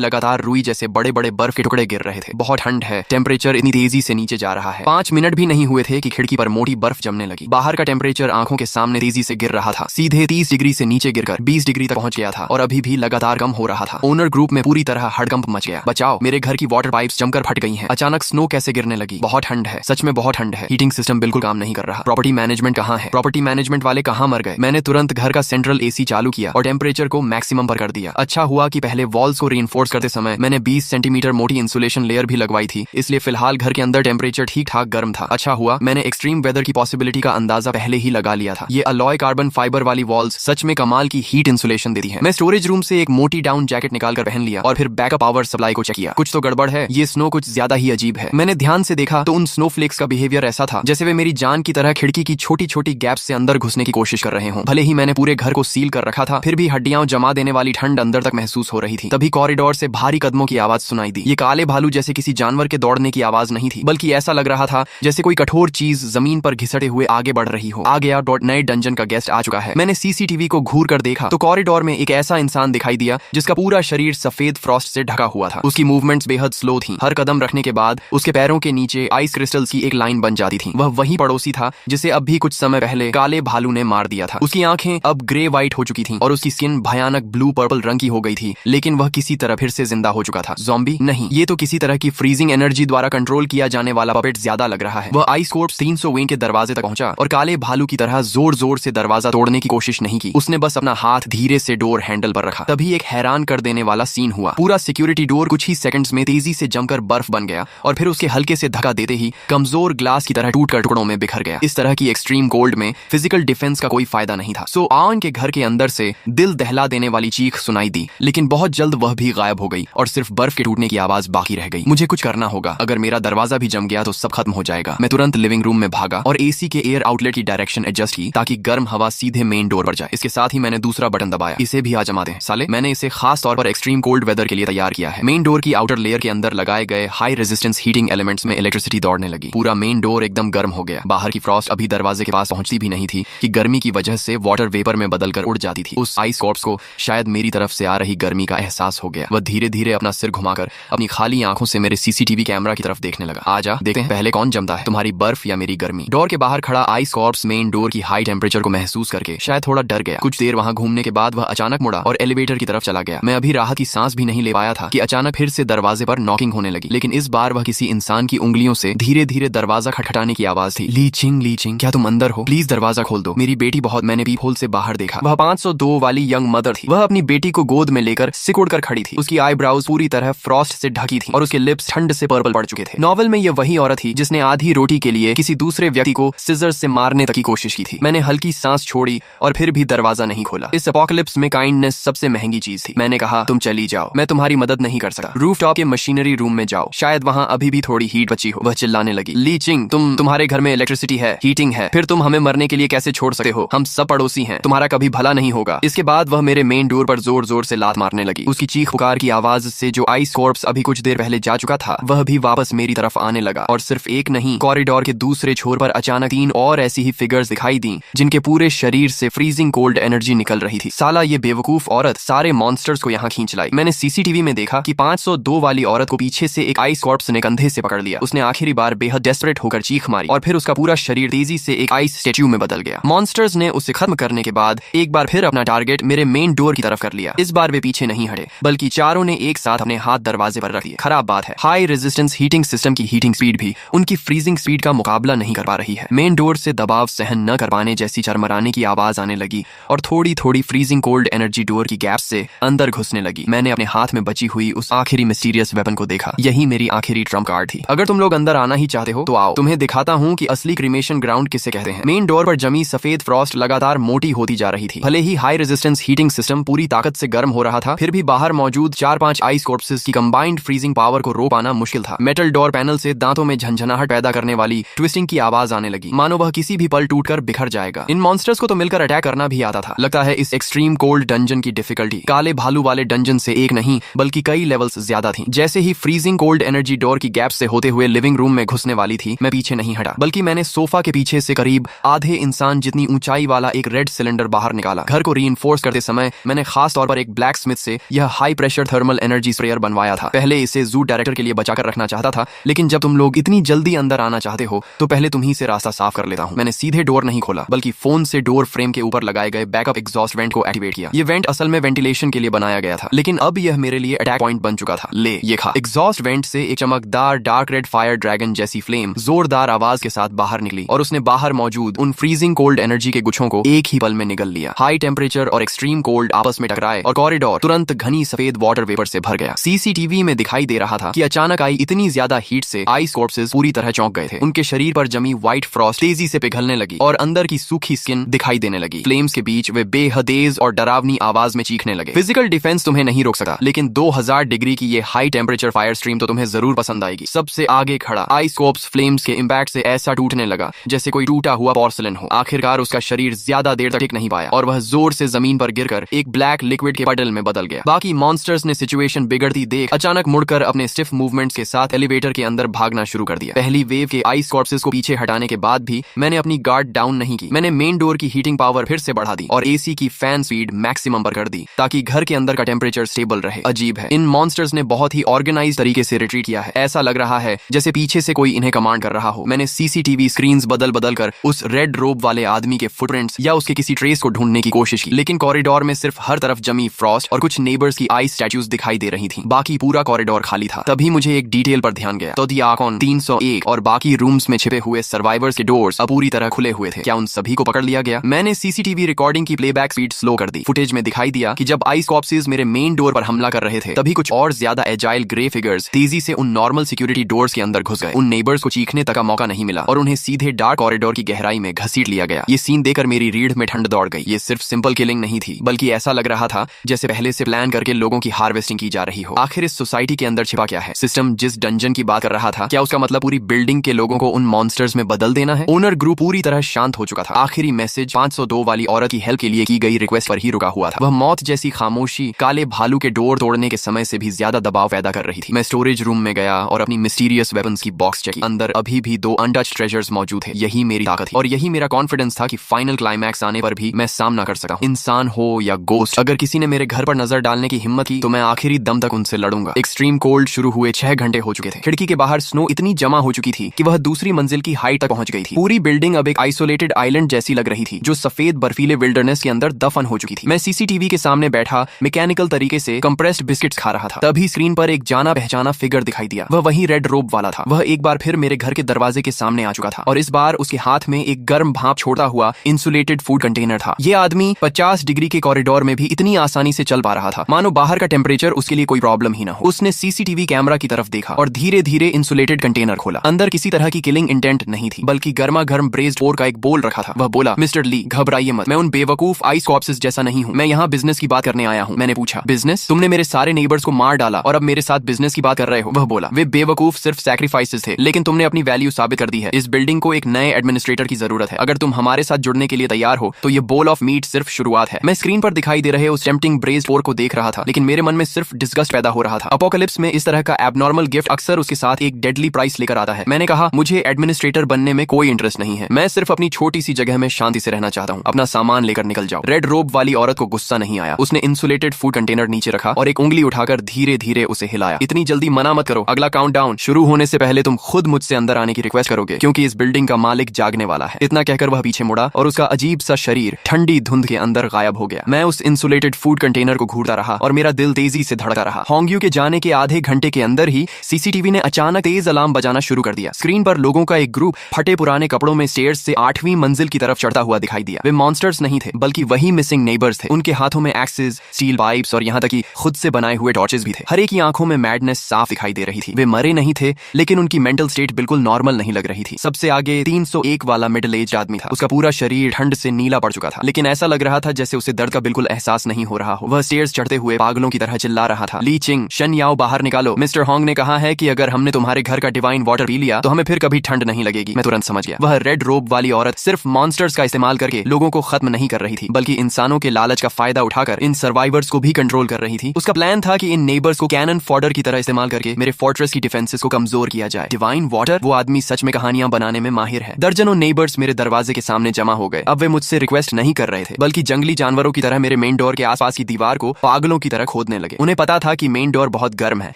लगातार रुई जैसे बड़े बड़े बर्फ के टुकड़े गिर रहे थे। बहुत ठंड है, टेम्परेचर इतनी तेजी से नीचे जा रहा है। 5 मिनट भी नहीं हुए थे कि खिड़की पर मोटी बर्फ जमने लगी। बाहर का टेम्परेचर आंखों के सामने तेजी से गिर रहा था, सीधे 30 डिग्री से नीचे गिरकर 20 डिग्री तक पहुंच गया था और अभी भी लगातार कम हो रहा था। ओनर ग्रुप में पूरी तरह हड़कंप मच गया। बचाओ, मेरे घर की वाटर पाइप्स जमकर फट गई हैं। अचानक स्नो कैसे गिरने लगी? बहुत ठंड है, सच में बहुत ठंड है। हीटिंग सिस्टम बिल्कुल काम नहीं कर रहा। प्रॉपर्टी मैनेजमेंट कहाँ है? प्रॉपर्टी मैनेजमेंट वाले कहाँ मर गए? मैंने तुरंत घर का सेंट्रल एसी चालू किया और टेम्परेचर को मैक्सिमम पर कर दिया। अच्छा हुआ कि पहले वॉल्स को रीइंफोर्स करते समय मैंने 20 सेंटीमीटर मोटी इंसुलेशन लेयर भी लगवाई थी, इसलिए फिलहाल घर के अंदर टेम्परेचर ठीक ठाक गर्म था। अच्छा हुआ मैंने एक्सट्रीम वेदर की पॉसिबिलिटी का अंदाजा पहले ही लगा लिया था। ये अलॉय कार्बन फाइबर वाली वॉल्स सच में कमाल की हीट इंसुलेशन देती है। मैं स्टोरेज रूम से एक मोटी डाउन जैकेट निकाल कर पहन लिया और फिर बैकअप पावर सप्लाई को चेक किया। कुछ तो गड़बड़ है, ये स्नो कुछ ज्यादा ही अजीब है। मैंने ध्यान से देखा तो उन स्नोफ्लेक्स का बिहेवियर ऐसा था जैसे वे मेरी जान की तरह खिड़की की छोटी छोटी गैप से अंदर घुसने की कोशिश कर रहे हों। भले ही मैंने पूरे घर को सील कर रखा था, फिर भी हड्डियां जमा देने वाली ठंड अंदर तक महसूस हो रही थी। तभी कॉरिडोर से भारी कदमों की आवाज सुनाई दी। ये काले भालू जैसे किसी जानवर के दौड़ने की आवाज नहीं थी, बल्कि ऐसा लग रहा था जैसे कोई कठोर चीज जमीन पर घिसटे हुए आगे बढ़ रही हो। आ गया, नए डंजन का गेस्ट आ चुका है। मैंने सीसीटीवी को घूर कर देखा तो कॉरिडोर में एक ऐसा इंसान दिखाई दिया जिसका पूरा शरीर सफेद फ्रॉस्ट से ढका हुआ था। उसकी मूवमेंट्स बेहद स्लो थी। हर कदम रखने के बाद उसके पैरों के नीचे आइस क्रिस्टल्स की एक लाइन बन जाती थी। वह वही पड़ोसी था जिसे अब भी कुछ समय पहले काले भालू ने मार दिया था। उसकी आंखें अब ग्रे व्हाइट हो चुकी थीं और उसकी स्किन भयानक ब्लू पर्पल रंग की हो गई थी, लेकिन वह किसी तरह फिर से जिंदा हो चुका था। ज़ॉम्बी नहीं, ये तो किसी तरह की फ्रीजिंग एनर्जी द्वारा कंट्रोल किया जाने वाला पपेट ज्यादा लग रहा है। वह आइस कोर्प्स 300 विंग के दरवाजे तक पहुंचा और काले भालू की तरह जोर जोर से दरवाजा तोड़ने की कोशिश नहीं की। उसने बस अपना हाथ धीरे से डोर हैंडल पर रखा। तभी एक हैरान कर देने वाला सीन हुआ। पूरा सिक्योरिटी डोर कुछ ही सेकंड्स में तेजी से जमकर बर्फ बन गया और फिर उसके हल्के से धक्का देते ही कमजोर ग्लास की तरह टूटकर टुकड़ों में बिखर गया। इस तरह की एक्सट्रीम कोल्ड में फिजिकल डिफेंस का कोई फायदा नहीं था। सो आन के घर के अंदर से दिल दहला देने वाली चीख सुनाई दी, लेकिन बहुत जल्द वह भी गायब हो गई और सिर्फ बर्फ के टूटने की आवाज बाकी रह गई। मुझे कुछ करना होगा, अगर मेरा दरवाजा भी जम गया तो सब खत्म हो जाएगा। मैं तुरंत लिविंग रूम में भागा और एसी के एयर आउटलेट की डायरेक्शन एडजस्ट की ताकि गर्म हवा सीधे मेन डोर पर जाए। इसके साथ ही मैंने दूसरा बटन दबाया। इसे भी आजमा दें साले। मैंने इसे खास तौर पर एक्सट्रीम कोल्ड वेदर के लिए तैयार किया है। मेन डोर की आउटर लेयर के अंदर लगाए गए हाई रेजिस्टेंस हीटिंग एलिमेंट्स में इलेक्ट्रिसिटी दौड़ने लगी। पूरा मेन डोर एकदम गर्म हो गया। बाहर की फ्रॉस्ट अभी दरवाजे के पास पहुंचती भी नहीं थी कि गर्मी की वजह से वाटर वेपर में बदलकर उड़ जाती थी। उस आइस कॉर्प्स को शायद मेरी तरफ से आ रही गर्मी का एहसास हो गया। वह धीरे धीरे अपना सिर घुमाकर अपनी खाली आंखों से मेरे सीसीटीवी कैमरा की तरफ देखने लगा। आजा देखते हैं पहले कौन जमता है, तुम्हारी बर्फ या मेरी गर्मी। डोर के बाहर खड़ा आइस कॉर्प्स मेन डोर की हाई टेम्परेचर को महसूस करके शायद थोड़ा डर गया। कुछ देर वहां घूमने के बाद वह अचानक मुड़ा और एलिवेटर की तरफ चला गया। मैं अभी राहत की सांस भी नहीं ले पाया था कि अचानक फिर से दरवाजे पर नॉकिंग होने लगी, लेकिन इस बार वह किसी इंसान की उंगलियों से धीरे धीरे दरवाजा खटखटाने की आवाज थी। लीचिंग लीचिंग, क्या तुम अंदर हो? प्लीज दरवाजा खोल दो, मेरी बेटी बहुत। मैंने पीप होल से बाहर देखा। वह 502 वाली यंग मदर थी। वह अपनी बेटी को गोद में लेकर सिकुड़कर खड़ी थी। उसकी आईब्राउज पूरी तरह फ्रॉस्ट से ढकी थी और उसके लिप्स ठंड से पर्पल पड़ चुके थे। नॉवेल में यह वही औरत थी जिसने आधी रोटी के लिए किसी दूसरे व्यक्ति को सिजर्स से मारने तक की कोशिश की थी। मैंने हल्की सांस छोड़ी और फिर भी दरवाजा नहीं खोला। इस एपोकलिप्स में काइंडनेस सबसे महंगी चीज थी। मैंने कहा, तुम चली जाओ, मैं तुम्हारी मदद नहीं कर सकता। रूफटॉप के मशीनरी रूम में जाओ, शायद वहाँ अभी भी थोड़ी हीट बची हो। वह चिल्लाने लगी, लीचिंग, तुम्हारे घर में इलेक्ट्रिसिटी है, हीटिंग है, फिर तुम हमें मरने के लिए कैसे छोड़ सकते हो? हम सब पड़ोसी हैं, तुम्हारा कभी भला नहीं होगा। इसके बाद वह मेरे मेन डोर पर जोर जोर से लात मारने लगी। उसकी चीख पुकार की आवाज से जो आइस कॉर्प्स अभी कुछ देर पहले जा चुका था वह भी वापस मेरी तरफ आने लगा। और सिर्फ एक नहीं, कॉरिडोर के दूसरे छोर पर अचानक 3 और ऐसी ही फिगर्स दिखाई दी जिनके पूरे शरीर से फ्रीजिंग कोल्ड एनर्जी निकल रही थी। साला ये बेवकूफ औरत सारे मॉन्स्टर्स को यहाँ खींच लाई। मैंने सीसीटीवी में देखा कि 502 वाली औरत को पीछे से एक आइस कॉर्प्स ने कंधे से पकड़ लिया। उसने आखिरी बार बेहद डेस्परेट होकर चीख मारी और फिर उसका पूरा शरीर तेजी से एक आइस स्टैच्यू में बदल गया। मॉन्स्टर्स ने उसे खत्म करने के बाद एक बार फिर अपना टारगेट मेरे मेन डोर की तरफ कर लिया। इस बार वे पीछे नहीं हटे, बल्कि चारों ने एक साथ अपने हाथ दरवाजे पर रख दिए। खराब बात है, हाई रेजिस्टेंस हीटिंग सिस्टम की हीटिंग स्पीड भी उनकी फ्रीजिंग स्पीड का मुकाबला नहीं कर पा रही है। मेन डोर से दबाव सहन न कर पाने जैसी चरमराने की आवाज आने लगी और थोड़ी थोड़ी फ्रीजिंग कोल्ड एनर्जी डोर की गैप से अंदर घुसने लगी। मैंने अपने हाथ में बची हुई उस आखिरी मिस्टीरियस वेपन को देखा। यही मेरी आखिरी ट्रम्प कार्ड थी। अगर तुम लोग अंदर आना ही चाहते हो तो आओ, तुम्हें दिखाता हूँ कि असली क्रीमेशन ग्राउंड किसे कहते हैं। मेन डोर पर जमी सफेद फ्रॉस्ट लगातार मोटी होती जा रही थी। भले ही हाई रेजिस्टेंस हीटिंग सिस्टम पूरी ताकत से गर्म हो रहा था, फिर भी बाहर मौजूद 4-5 आइस कॉर्प्सेस की कंबाइंड फ्रीजिंग पावर को रोक पाना मुश्किल था। मेटल डोर पैनल से दांतों में झंझनाहट पैदा करने वाली ट्विस्टिंग की आवाज आने लगी, मानो वह किसी भी पल टूटकर बिखर जाएगा। इन मॉन्स्टर्स को तो मिलकर अटैक करना भी आता था। लगता है इस एक्सट्रीम कोल्ड डंजन की डिफिकल्टी काले भालू वाले डंजन से एक नहीं बल्कि कई लेवल्स ज्यादा थी। जैसे ही फ्रीजिंग कोल्ड एनर्जी डोर की गैप से होते हुए लिविंग रूम में घुसने वाली थी, मैं पीछे नहीं हटा, बल्कि मैंने सोफा के पीछे से करीब आधे इंसान जितनी ऊंचाई वाला एक रेड सिलेंडर बाहर बाहर निकाला। घर को रीइंफोर्स करते समय मैंने खास तौर पर एक ब्लैक स्मिथ से यह high pressure thermal energy sprayer बनवाया था। पहले इसे जू डायरेक्टर के लिए बचाकर रखना चाहता था, लेकिन जब तुम लोग इतनी जल्दी अंदर आना चाहते हो तो पहले तुम ही से रास्ता साफ कर लेता हूँ। मैंने सीधे डोर नहीं खोला, बल्कि फोन से डोर फ्रेम के ऊपर लगाए गए बैकअप एग्जॉस्ट वेंट को एक्टिवेट किया। ये वेंट असल में वेंटिलेशन के लिए बनाया गया था, लेकिन अब यह मेरे लिए अटैक पॉइंट बन चुका था। ले ये खा। एग्जॉस्ट वेंट से एक चमकदार डार्क रेड फायर ड्रैगन जैसी फ्लेम जोरदार आवाज के साथ बाहर निकली और उसने बाहर मौजूद उन फ्रीजिंग कोल्ड एनर्जी के गुच्छों को एक ही पल में निगल लिया। हाई टेम्परेचर और एक्सट्रीम कोल्ड आपस में टकराए और कॉरिडोर तुरंत घनी सफेद वाटर वेपर से भर गया। सीसीटीवी में दिखाई दे रहा था कि अचानक आई इतनी ज्यादा हीट से आइस कॉर्प्सेस पूरी तरह चौंक गए थे। उनके शरीर पर जमी व्हाइट फ्रॉस्ट तेजी से पिघलने लगी और अंदर की सूखी स्किन दिखाई देने लगी। फ्लेम्स के बीच वे बेहद तेज और डरावनी आवाज में चीखने लगे। फिजिकल डिफेंस तुम्हें नहीं रोक सका, लेकिन 2000 डिग्री की ये हाई टेम्परेचर फायर स्ट्रीम तो तुम्हें जरूर पसंद आएगी। सबसे आगे खड़ा आइस कॉर्प्स फ्लेम्स के इम्पैक्ट से ऐसा टूटने लगा जैसे कोई टूटा हुआ पोर्सलिन हो। आखिरकार उसका शरीर ज्यादा देर तक टिक नहीं पाया और वह जोर से जमीन पर गिरकर एक ब्लैक लिक्विड के पडल में बदल गया। बाकी मॉन्स्टर्स ने सिचुएशन बिगड़ती देख अचानक मुड़कर अपने स्टिफ मूवमेंट्स के साथ एलिवेटर के अंदर भागना शुरू कर दिया। पहली वेव के आइस कॉर्प्सेस को पीछे हटाने के बाद भी मैंने अपनी गार्ड डाउन नहीं की। मैंने मेन डोर की हीटिंग पावर फिर से बढ़ा दी और एसी की फैन स्पीड मैक्सिमम पर कर दी ताकि घर के अंदर का टेम्परेचर स्टेबल रहे। अजीब है, इन मॉन्स्टर्स ने बहुत ही ऑर्गेनाइज तरीके से रिट्रीट किया है। ऐसा लग रहा है जैसे पीछे से कोई इन्हें कमांड कर रहा हो। मैंने सीसीटीवी स्क्रीन्स बदल बदल कर उस रेड रोब वाले आदमी के फुटप्रिंट्स या उसके किसी ट्रेस को ढूंढने की कोशिश की, लेकिन कॉरिडोर में सिर्फ हर तरफ जमी फ्रॉस्ट और कुछ नेबर्स की आइस स्टैच्यूज दिखाई दे रही थी। बाकी पूरा कॉरिडोर खाली था। तभी मुझे एक डिटेल पर ध्यान गया। तो दियाकोन 301 और बाकी रूम्स में छिपे हुए सर्वाइवर्स के डोर्स अब पूरी तरह खुले हुए थे। क्या उन सभी को पकड़ लिया गया? मैंने सीसीटीवी रिकॉर्डिंग की प्लेबैक स्पीड स्लो कर दी। फुटेज में दिखाई दिया कि जब आइस कॉर्प्सेस मेरे मेन डोर पर हमला कर रहे थे, तभी कुछ और ज्यादा एजाइल ग्रे फिगर्स तेजी से उन नॉर्मल सिक्योरिटी डोर्स के अंदर घुस गए। उन नेबर्स को चीखने तक का मौका नहीं मिला और उन्हें सीधे डार्क कॉरिडोर की गहराई में घसीट लिया गया। ये सीन देखकर मेरी रीढ़ में ठंड दौड़ गई। ये सिर्फ सिंपल किलिंग नहीं थी, बल्कि ऐसा लग रहा था जैसे पहले से प्लान करके लोगों की हार्वेस्टिंग की जा रही हो। आखिर इस सोसाइटी के अंदर छिपा क्या है? सिस्टम जिस डंजन की बात कर रहा था, क्या उसका मतलब पूरी बिल्डिंग के लोगों को उन मॉन्स्टर्स में बदल देना है? ओनर ग्रुप पूरी तरह शांत हो चुका था। आखिरी मैसेज 502 वाली औरत की हेल्प के लिए की गई रिक्वेस्ट पर ही रुका हुआ था। वह मौत जैसी खामोशी काले भालू के डोर तोड़ने के समय से भी ज्यादा दबाव पैदा कर रही थी। मैं स्टोरेज रूम में गया और अपनी मिस्टीरियस वेपन्स की बॉक्स चेक की। अंदर अभी भी 2 अनटच्ड ट्रेजर्स मौजूद थे। यही मेरी ताकत थी और यही मेरा कॉन्फिडेंस था कि फाइनल क्लाइमैक्स आने पर भी मैं सामना कर सका। इंसान हो या गोस्ट, अगर किसी ने मेरे घर पर नजर डालने की हिम्मत की तो मैं आखिरी दम तक उनसे लड़ूंगा। एक्सट्रीम कोल्ड शुरू हुए 6 घंटे हो चुके थे। खिड़की के बाहर स्नो इतनी जमा हो चुकी थी कि वह दूसरी मंजिल की हाइट तक पहुंच गई थी। पूरी बिल्डिंग अब एक आइसोलेटेड आइलैंड जैसी लग रही थी जो सफेद बर्फीले विल्डरनेस के अंदर दफन हो चुकी थी। मैं सीसीटीवी के सामने बैठा मैकेनिकल तरीके से कंप्रेस्ड बिस्किट्स खा रहा था। तभी स्क्रीन पर एक जाना पहचाना फिगर दिखाई दिया। वह वही रेड रोब वाला था। वह एक बार फिर मेरे घर के दरवाजे के सामने आ चुका था और इस बार उसके हाथ में एक गर्म भाप छोड़ता हुआ इंसुलेटेड फूड कंटेनर था। यह आदमी 50 डिग्री के कॉरिडोर में भी इतनी आसानी से चल पा रहा था मानो बाहर का टेम्परेचर उसके लिए कोई प्रॉब्लम ही ना हो। उसने सीसीटीवी कैमरा की तरफ देखा और धीरे धीरे इंसुलेटेड कंटेनर खोला। अंदर किसी तरह की किलिंग इंटेंट नहीं थी, बल्कि गर्मा गर्म ब्रेस्ड पोर्क का एक बोल रखा था। वह बोला, मिस्टर ली, घबराइए मत, मैं उन बेवकूफ आइस कॉर्प्सेस जैसा नहीं हूँ। मैं यहाँ बिजनेस की बात करने आया हूँ। मैंने पूछा, बिजनेस? तुमने मेरे सारे नेबर्स को मार डाला और अब मेरे साथ बिजनेस की बात कर रहे हो? वह बोला, वे बेवकूफ सिर्फ सैक्रिफाइसेस थे, लेकिन तुमने अपनी वैल्यू साबित कर दी है। इस बिल्डिंग को एक नए एडमिनिस्ट्रेटर की जरूरत है। अगर तुम हमारे साथ जुड़ने के लिए तैयार हो तो ये बोल ऑफ मीट सिर्फ शुरुआत है। मैं स्क्रीन पर दिखाई दे रहे उस टेम्पटिंग ब्रेस्ड पोर्क को देख रहा था, लेकिन मेरे मन में सिर्फ डिस्गस्ट पैदा हो रहा था। अपोकलिप्स में इस तरह का एबनॉर्मल गिफ्ट अक्सर उसके साथ एक डेडली प्राइस लेकर आता है। मैंने कहा, मुझे एडमिनिस्ट्रेटर बनने में कोई इंटरेस्ट नहीं है। मैं सिर्फ अपनी छोटी सी जगह में शांति से रहना चाहता हूँ। अपना सामान लेकर निकल जाओ। रेड रोब वाली औरत को गुस्सा नहीं आया। उसने इंसुलेटेड फूड कंटेनर नीचे रखा और एक उंगली उठाकर धीरे धीरे उसे हिलाया। इतनी जल्दी मना मत करो। अगला काउंटडाउन शुरू होने से पहले तुम खुद मुझसे अंदर आने की रिक्वेस्ट करोगे, क्योंकि इस बिल्डिंग का मालिक जागने वाला है। इतना कहकर वह पीछे मुड़ा और उसका अजीब सा शरीर ठंडी धुंध के अंदर गायब हो गया। मैं उस इंसुलेटेड फूड कंटेनर को घूरता रहा और मेरा दिल तेजी से धड़का रहा। होंग्यू के जाने के आधे घंटे के अंदर ही सीसीटीवी ने अचानक तेज अलार्म बजाना शुरू कर दिया। स्क्रीन पर लोगों का एक ग्रुप फटे पुराने कपड़ों में स्टेयर्स से 8वीं मंजिल की तरफ चढ़ता हुआ दिखाई दिया। वे मॉन्स्टर्स नहीं थे, बल्कि वही मिसिंग नेबर्स थे। उनके हाथों में एक्सेस, स्टील पाइप्स और यहाँ तक कि खुद से बनाए हुए टॉर्चेस भी थे। हर एक की आंखों में मैडनेस साफ दिखाई दे रही थी। वे मरे नहीं थे, लेकिन उनकी मेंटल स्टेट बिल्कुल नॉर्मल नहीं लग रही थी। सबसे आगे 301 वाला मिडिल एज आदमी था। उसका पूरा शरीर ठंड से नीला पड़ चुका था, लेकिन ऐसा लग रहा था जैसे उसे दर्द का बिल्कुल एहसास नहीं हो रहा हो। वह स्टेयर्स चढ़ते हुए पागलों की तरह चिल्ला रहा था, ली चिंग, शन याओ बाहर निकालो। मिस्टर होंग ने कहा है कि अगर हमने तुम्हारे घर का डिवाइन वाटर पी लिया तो हमें फिर कभी ठंड नहीं लगेगी। मैं तुरंत समझ गया, वह रेड रोब वाली औरत सिर्फ मॉन्स्टर्स का इस्तेमाल करके लोगों को खत्म नहीं कर रही थी, बल्कि इंसानों के लालच का फायदा उठाकर इन सर्वाइवर्स को भी कंट्रोल कर रही थी। उसका प्लान था कि इन नेबर्स को कैनन फॉडर की तरह इस्तेमाल करके मेरे फोर्ट्रेस की डिफेंसेस को कमजोर किया जाए। Divine water? वो आदमी सच में कहानियां बनाने में माहिर है। दर्जनों नेबर्स मेरे दरवाजे के सामने जमा हो गए। अब वे मुझसे रिक्वेस्ट नहीं कर रहे थे, बल्कि जंगली जानवरों की तरह मेरे मेन डोर के आसपास की दीवार को पागलों की तरह खोदने लगे। उन्हें पता था कि मेन डोर बहुत गर्म है,